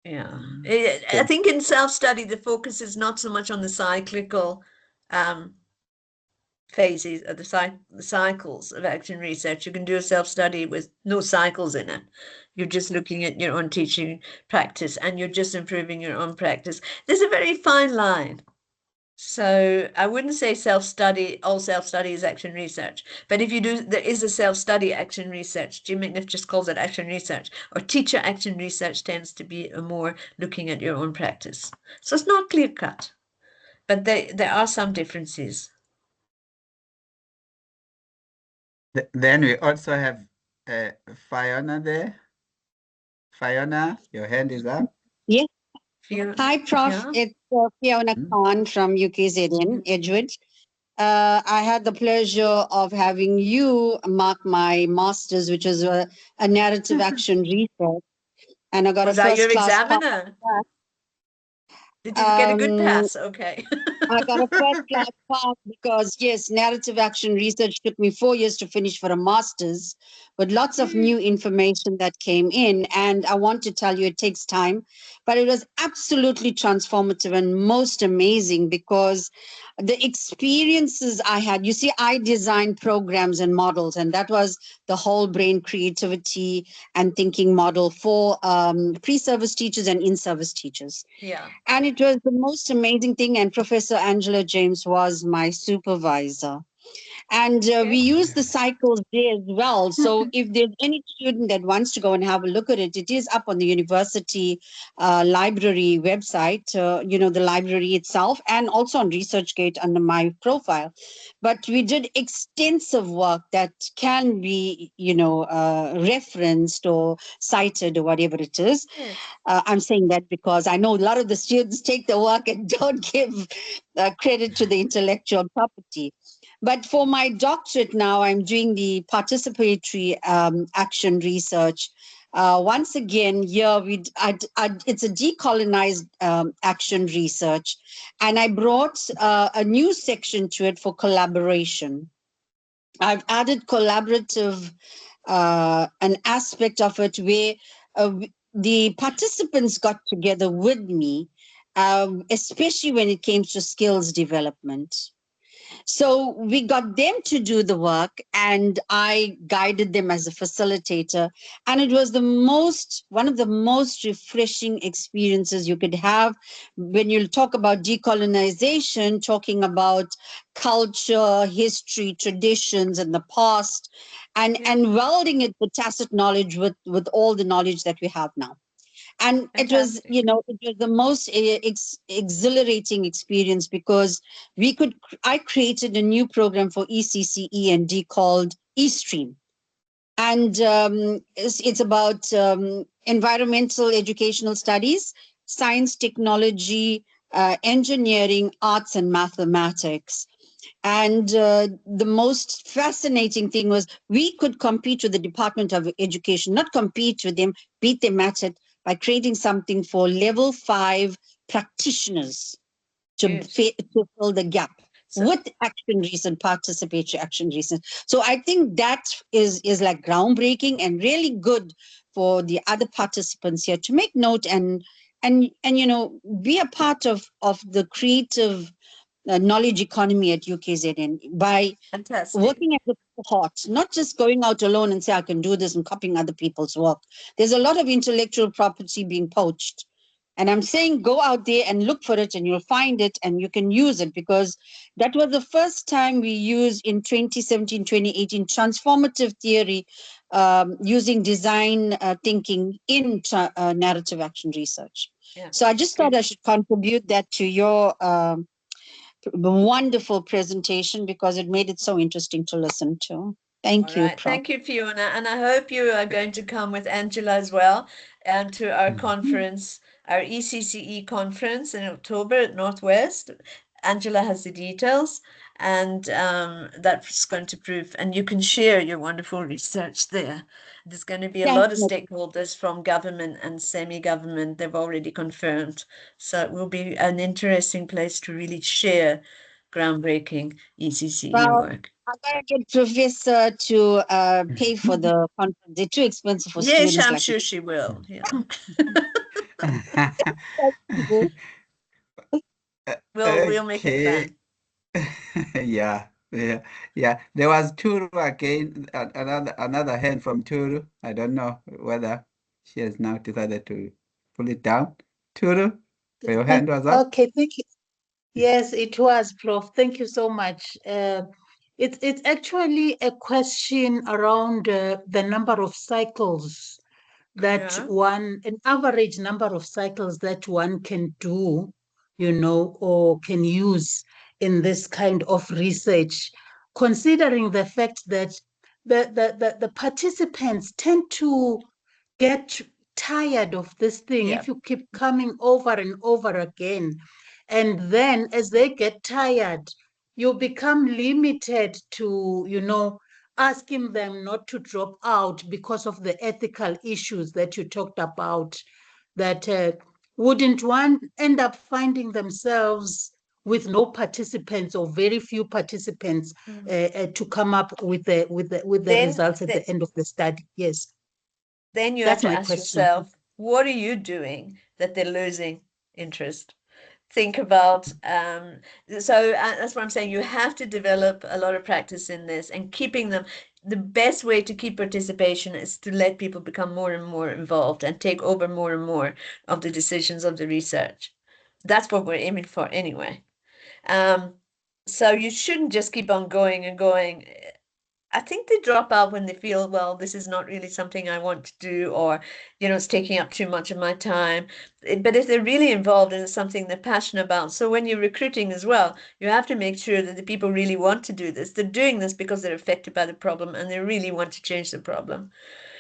Yeah, I think in self-study, the focus is not so much on the cyclical phases of the cycles of action research. You can do a self-study with no cycles in it. You're just looking at your own teaching practice, and you're just improving your own practice. There's a very fine line. So I wouldn't say self-study, all self-study is action research. But if you do, there is a self-study action research. Jim McNiff just calls it action research, or teacher action research tends to be a more looking at your own practice. So it's not clear-cut, but there are some differences. Then we also have Fiona there. Fiona, your hand is up. Yes. Fiona. Hi, Prof. Yeah. It's Fiona Khan from UKZN, Edgewood. I had the pleasure of having you mark my master's, which was a narrative action research. And I got Was a that your first-class examiner? Did you get a good pass? Okay. I got a first-class pass because, yes, narrative action research took me 4 years to finish for a master's, with lots of new information that came in. And I want to tell you, it takes time, but it was absolutely transformative and most amazing, because the experiences I had, you see, I designed programs and models, and that was the whole brain creativity and thinking model for pre-service teachers and in-service teachers. Yeah. And it was the most amazing thing. And Professor Angela James was my supervisor. And we use the cycles there as well. So if there's any student that wants to go and have a look at it, it is up on the university library website, the library itself, and also on ResearchGate under my profile. But we did extensive work that can be, referenced or cited or whatever it is. Yes. I'm saying that because I know a lot of the students take the work and don't give credit to the intellectual property. But for my doctorate now, I'm doing the participatory action research. Once again, here it's a decolonized action research, and I brought a new section to it for collaboration. I've added collaborative an aspect of it where the participants got together with me, especially when it came to skills development. So we got them to do the work and I guided them as a facilitator. And it was one of the most refreshing experiences you could have when you talk about decolonization, talking about culture, history, traditions in the past, and welding it with tacit knowledge with all the knowledge that we have now. And it was, it was the most exhilarating experience because I created a new program for ECCE and D called eStream. And it's about environmental educational studies, science, technology, engineering, arts, and mathematics. And the most fascinating thing was we could compete with the Department of Education, not compete with them, beat them at it, by creating something for level 5 practitioners to fill the gap with action reason, participatory action reason. So I think that is like groundbreaking and really good for the other participants here to make note and be a part of the creative knowledge economy at UKZN by working at the cohort, not just going out alone and say, I can do this and copying other people's work. There's a lot of intellectual property being poached. And I'm saying go out there and look for it and you'll find it and you can use it because that was the first time we used in 2017, 2018, transformative theory using design thinking in narrative action research. Yeah. So I just thought I should contribute that to your wonderful presentation because it made it so interesting to listen to. Thank you, Prof. Thank you, Fiona. And I hope you are going to come with Angela as well to our conference, our ECCE conference in October at Northwest. Angela has the details and that's going to prove, and you can share your wonderful research there. There's going to be a lot of stakeholders from government and semi-government. They've already confirmed. So it will be an interesting place to really share groundbreaking ECCE work. I'm going to get Professor to pay for the conference. They're too expensive for students. Yes, I'm sure she will. Yeah. We'll make it fun. Yeah. There was Turu again, another hand from Turu. I don't know whether she has now decided to pull it down. Turu, your hand was up. Okay, thank you. Yes, it was, Prof. Thank you so much. It's actually a question around the number of cycles that an average number of cycles that one can do, or can use in this kind of research, considering the fact that the participants tend to get tired of this thing if you keep coming over and over again. And then as they get tired, you become limited to, asking them not to drop out because of the ethical issues that you talked about, that wouldn't one end up finding themselves with no participants or very few participants to come up with the results at the end of the study? Yes. Then you have to ask yourself, what are you doing that they're losing interest? Think about, so that's what I'm saying. You have to develop a lot of practice in this and keeping them. The best way to keep participation is to let people become more and more involved and take over more and more of the decisions of the research. That's what we're aiming for anyway. So you shouldn't just keep on going and going. I think they drop out when they feel, well, this is not really something I want to do, or, it's taking up too much of my time. But if they're really involved and it's something they're passionate about, so when you're recruiting as well, you have to make sure that the people really want to do this. They're doing this because they're affected by the problem and they really want to change the problem.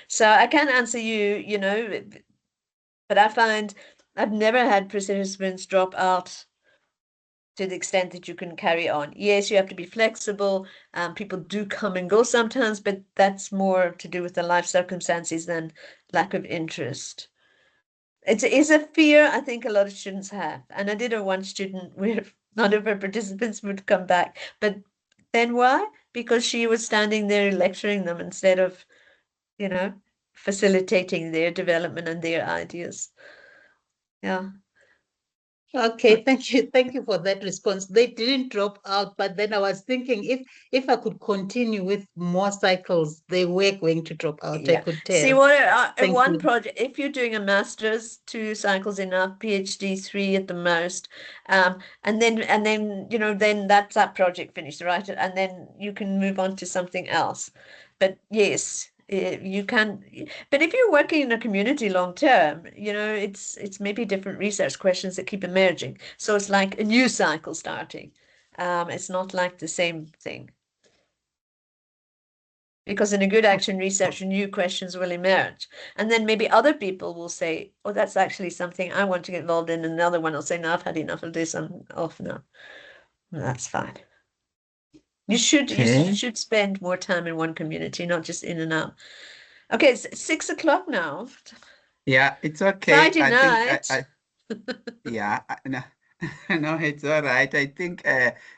So I can't answer you, but I find I've never had participants drop out to the extent that you can carry on. Yes, you have to be flexible. People do come and go sometimes, but that's more to do with the life circumstances than lack of interest. It is a fear I think a lot of students have. And I did have one student where none of her participants would come back. But then why? Because she was standing there lecturing them instead of you know, facilitating their development and their ideas. Yeah. Okay, thank you for that response. They didn't drop out, but then I was thinking if I could continue with more cycles, they were going to drop out. I could tell. See what Thank one you. project, if you're doing a master's, 2 cycles enough, PhD 3 at the most, and then you know, then that's that project finished, right? And then you can move on to something else. But yes, you can. But if you're working in a community long term, you know, it's maybe different research questions that keep emerging. So it's like a new cycle starting. It's not like the same thing. Because in a good action research, new questions will emerge. And then maybe other people will say, oh, that's actually something I want to get involved in. And another one will say, no, I've had enough of this. I'm off now. Well, that's fine. You should spend more time in one community, not just in and out. Okay, it's 6 o'clock now. Yeah, it's okay. Friday I night. think yeah, no, no, it's all right. I think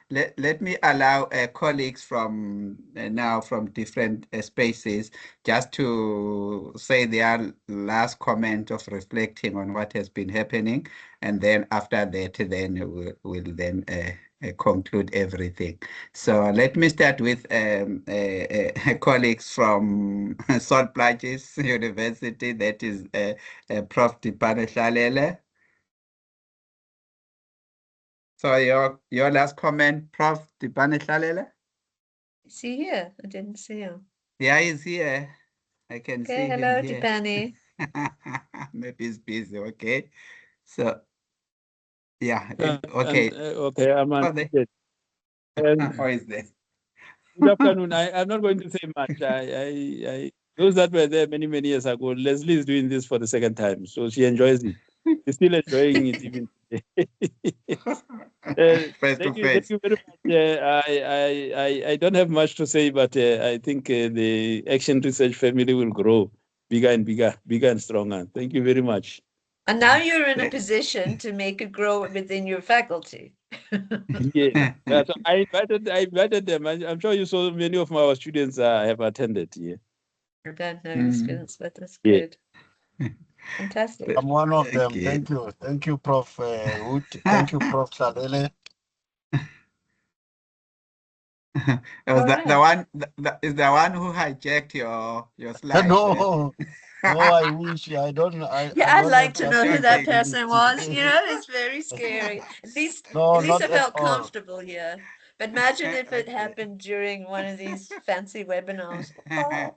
let me allow colleagues from now from different spaces just to say their last comment of reflecting on what has been happening, and then after that, then we'll then conclude everything. So let me start with colleagues from Salt Plains University, that is Prof. Dipane Hlalele. So your last comment, Prof. Dipane Hlalele? Is he here? I didn't see him. Yeah, he's here. I can see Okay, him hello, here. Dipane. Maybe he's busy. Okay. So yeah. Okay. Okay, I'm Oh, unmuted. how is this? Good afternoon. I'm not going to say much. Those that were there many years ago, Leslie is doing this for the second time, so she enjoys it. She's still enjoying it even today. Face to Thank face. you very much. I don't have much to say, but I think the Action Research family will grow bigger and stronger. Thank you very much. And now you're in a position to make it grow within your faculty. Yeah. So I invited them. I'm sure you saw many of our students have attended. Yeah. I don't know your students, but that's Yeah. good. Fantastic. I'm one of them. Okay. Thank you. Thank you, Prof. Wood. Thank you, Prof. Hlalele. It was is the one who hijacked your slides. No, no, I wish I don't. Yeah, I I'd don't like have to that know who that capability. person was. You know, it's very scary. At least No, I not at felt all. comfortable here. But imagine if it happened during one of these fancy webinars. Oh.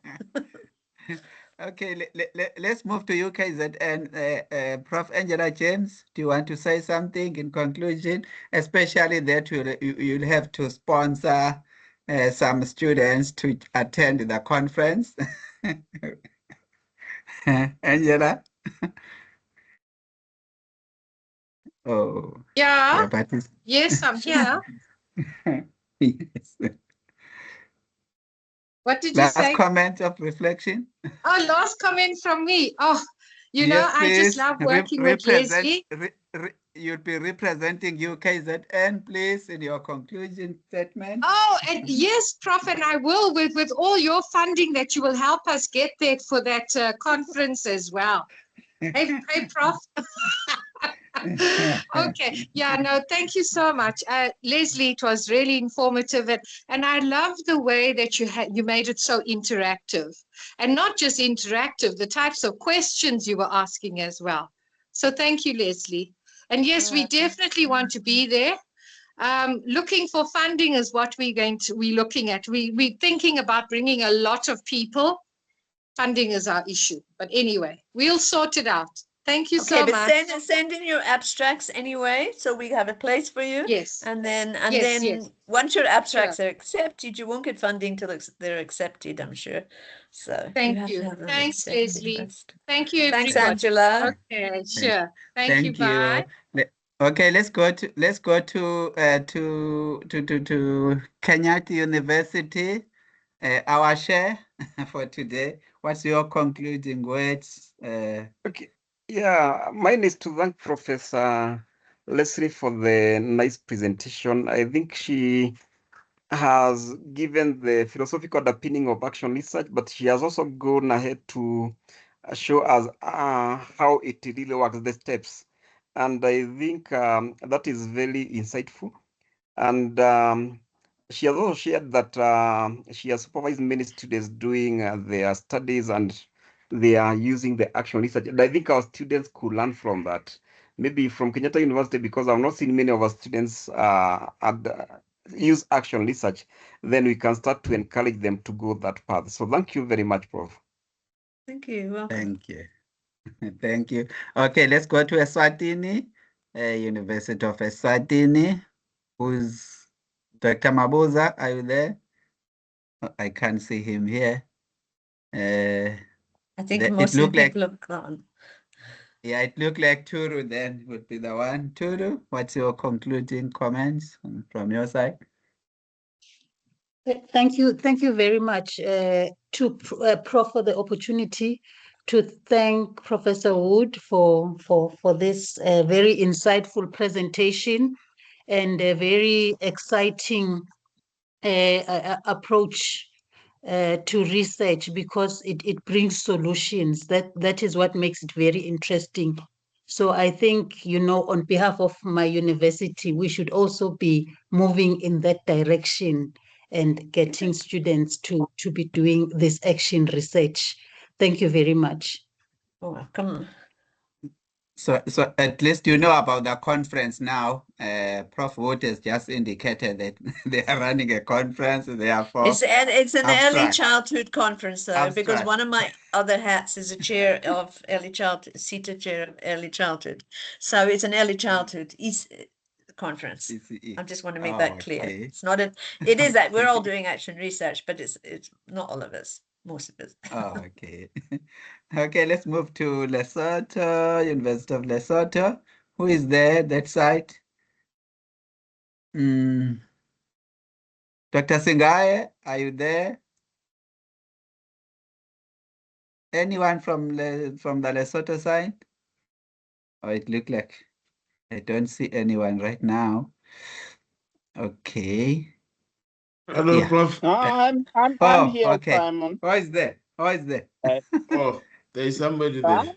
Okay, let's move to UKZN. Prof. Angela James, do you want to say something in conclusion? Especially that you'll have to sponsor some students to attend the conference. Angela? Oh, Yeah. but it's Yes, I'm here. yes. What did you Last say? comment of reflection? Oh, last comment from me. Oh, you know, Yes, I just please. love working with Leslie. You'd be representing UKZN, please, in your conclusion statement. Oh, and yes, Prof, and I will with all your funding that you will help us get there for that conference as well. Hey, Prof. Okay, yeah, no, thank you so much. Leslie, it was really informative, and I love the way that you made it so interactive, and not just interactive, the types of questions you were asking as well. So thank you, Leslie. And yes, we definitely want to be there. Looking for funding is what we're looking at. We're thinking about bringing a lot of people. Funding is our issue, but anyway, we'll sort it out. Thank you so but much. send in your abstracts anyway, so we have a place for you. Yes. And then Yes. once your abstracts are accepted, you won't get funding till they're accepted, I'm sure. So thank you. Thanks, Leslie. Thank you, everybody. Thanks, Angela. Okay, sure. Thank you. Bye. Okay, let's go to Kenyatta University. Our share for today. What's your concluding words? Okay. Yeah, mine is to thank Professor Leslie for the nice presentation. I think she has given the philosophical underpinning of action research, but she has also gone ahead to show us how it really works, the steps. And I think that is very insightful. And she has also shared that she has supervised many students doing their studies, and they are using the action research. And I think our students could learn from that. Maybe from Kenyatta University, because I've not seen many of our students use action research, then we can start to encourage them to go that path. So thank you very much, Prof. Thank you. Welcome. Thank you. Thank you. Okay, let's go to Eswatini, University of Eswatini. Who's Dr. Mabuza? Are you there? I can't see him here. I think it most of the looked like, people have gone. yeah, it looked like Turu then would be the one. Turu, what's your concluding comments from your side? Thank you very much to Prof for the opportunity, to thank Professor Wood for this very insightful presentation and a very exciting approach to research, because it brings solutions. That is what makes it very interesting. So I think, on behalf of my university, we should also be moving in that direction and getting students to be doing this action research. Thank you very much. You're welcome. So at least you know about the conference now. Prof. Wood has just indicated that they are running a conference, therefore. It's an early abstract. childhood conference, though, because Abstract. one of my other hats is a chair of early childhood, seated chair of early childhood. So it's an early childhood conference. ECE. I just want to make Oh, that clear. okay. It's not it is that we're all doing action research, but it's not all of us, most of us. Oh, okay. Okay, let's move to Lesotho, University of Lesotho. Who is there, that side? Dr. Singaye, are you there? Anyone from the Lesotho side? Oh, it looked like I don't see anyone right now. Okay. Hello, Yeah. Prof. I'm Oh, here, okay. Simon. Who is there? Who is there? Oh, there is somebody there.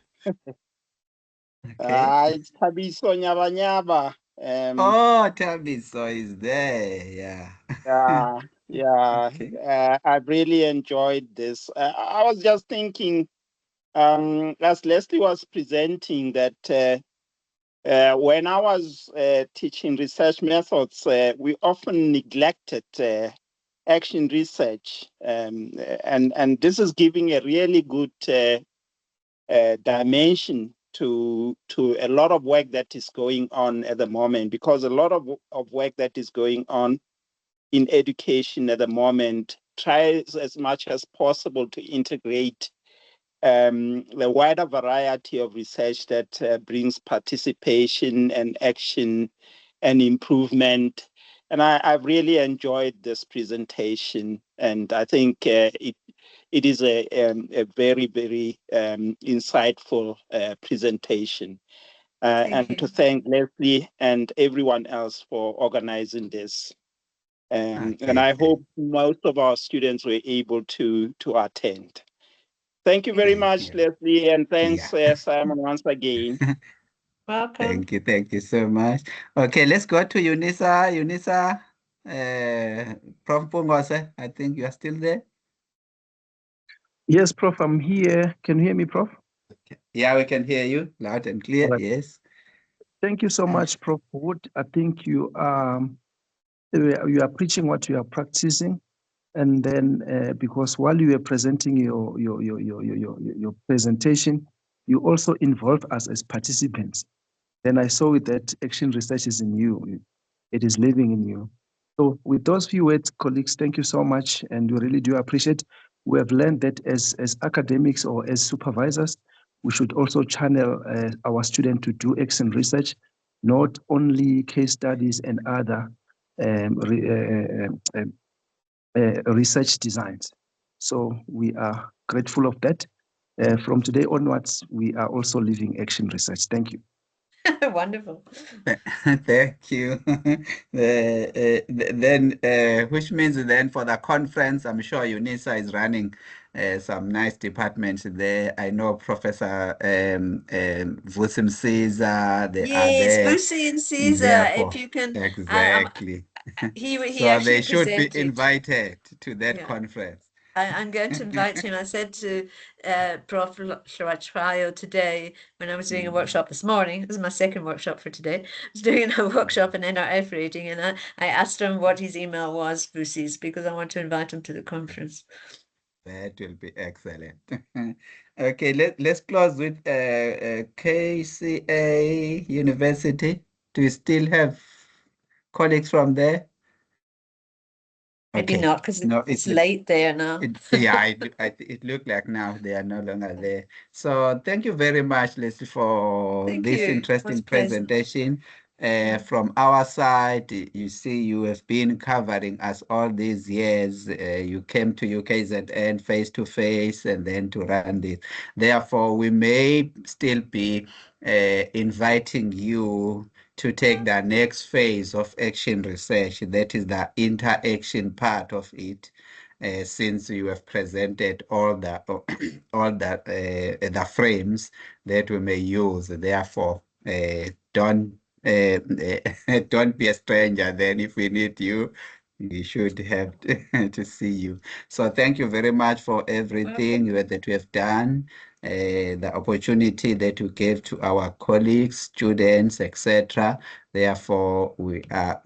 Okay. It's Tabiso Nyabanyaba. Oh, Tabiso is there. Yeah. Yeah. I've really enjoyed this. I was just thinking, as Leslie was presenting, that when I was teaching research methods, we often neglected action research, and this is giving a really good dimension to a lot of work that is going on at the moment, because a lot of work that is going on in education at the moment tries as much as possible to integrate the wider variety of research that brings participation and action and improvement. And I've really enjoyed this presentation, and I think it is a very, very insightful presentation. And to thank Leslie and everyone else for organizing this. And I hope most of our students were able to attend. Thank you very much, Leslie, and thanks, Simon, once again. Welcome. Thank you so much. Okay, let's go to Unisa. Unisa, Prof. Pungose, I think you are still there. Yes, Prof, I'm here. Can you hear me, Prof? Yeah, we can hear you loud and clear. Right. Yes. Thank you so much, Prof. Wood. I think you are preaching what you are practicing. And then because while you were presenting your presentation, you also involved us as participants. Then I saw that action research is in you. It is living in you. So with those few words, colleagues, thank you so much. And we really do appreciate. We have learned that as academics or as supervisors, we should also channel our students to do action research, not only case studies and other research designs. So we are grateful of that. From today onwards, we are also living action research. Thank you. Wonderful. Thank you. Which means then for the conference, I'm sure UNISA is running some nice departments there. I know Professor Vusim Caesar, they are Yes, there. Lucy and Caesar, Therefore, if you can, exactly. he So actually they should be presented. invited to that Yeah. conference. I'm going to invite him. I said to Prof. Shrayo today when I was doing a workshop this morning, this is my second workshop for today, I was doing a workshop in NRF reading, and I asked him what his email was, Vusis, because I want to invite him to the conference. That will be excellent. Okay, let's close with KCA University. Do you still have colleagues from there? Maybe Okay. not, because No, it's late there now. It looked like now they are no longer there. So thank you very much, Leslie, for Thank this you. It was interesting a pleasure. presentation. From our side, you see, you have been covering us all these years. You came to UKZN face to face and then to run this. Therefore, we may still be inviting you to take the next phase of action research, that is the interaction part of it, since you have presented all the the frames that we may use. Therefore, don't don't be a stranger. Then, if we need you, we should have to see you. So, thank you very much for everything that we have done. The opportunity that you gave to our colleagues, students, etc. Therefore, we are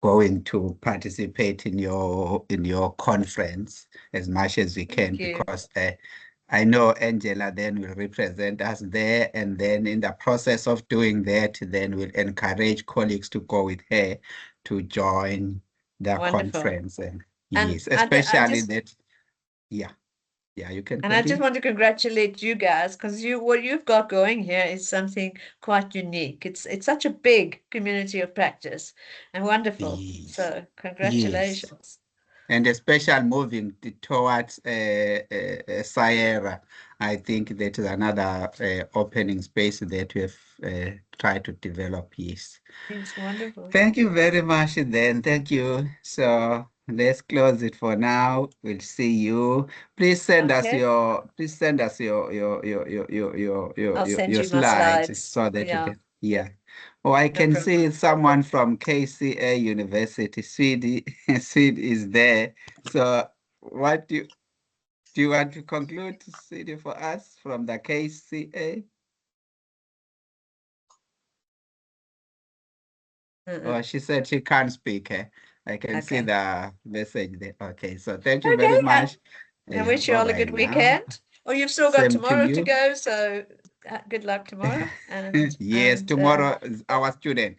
going to participate in your conference as much as we can, you. because I know Angela then will represent us there, and then in the process of doing that, then we'll encourage colleagues to go with her to join the Wonderful. conference. And And yes, I especially just- that, yeah, you can And I just continue. want to congratulate you guys, because what you've got going here is something quite unique. It's such a big community of practice and wonderful. Yes. So congratulations. And especially moving towards Sierra, I think that is another opening space that we have tried to develop. Yes. It's wonderful. Thank you very much then. Thank you. So let's close it for now. We'll see you. Please send us Okay. your I'll send your you my slides slides. so that Yeah. you can, yeah. Oh, I can problem. see someone from KCA University. Swede is there. So what do you want to conclude, Swede, for us from the KCA? Oh, she said she can't speak. I can see Okay. the message there. Okay, so thank you very much. I wish you all a good bye-bye now. weekend. Oh, you've still got Same to tomorrow to you. go, so good luck tomorrow. Yes, And, tomorrow our student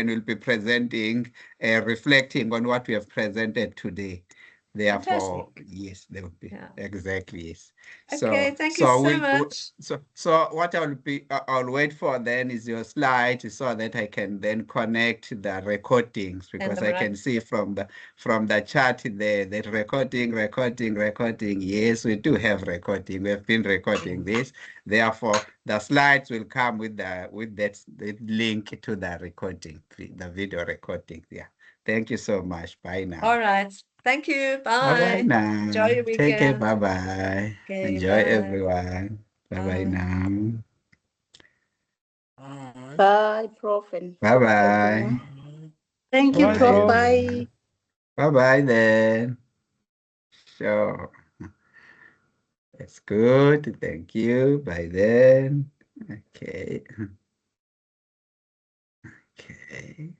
will be presenting, reflecting on what we have presented today. Therefore, yes, they will be exactly, yes. Okay, thank you so much. So what I'll wait for then is your slide, so that I can then connect the recordings, because them I right. can see from the chat there that recording. Yes, we do have recording. We have been recording this. Therefore, the slides will come with the link to the recording, the video recording. Yeah. Thank you so much. Bye now. All right. Thank you. Bye Bye. now. Enjoy your weekend. Take care. Bye-bye. Okay, Enjoy, bye. everyone. Bye-bye now. Bye, Prof. And Bye-bye. Thank you, Bye, Prof. everyone. Bye. Bye-bye then. Sure. That's good. Thank you. Bye then. Okay. Okay.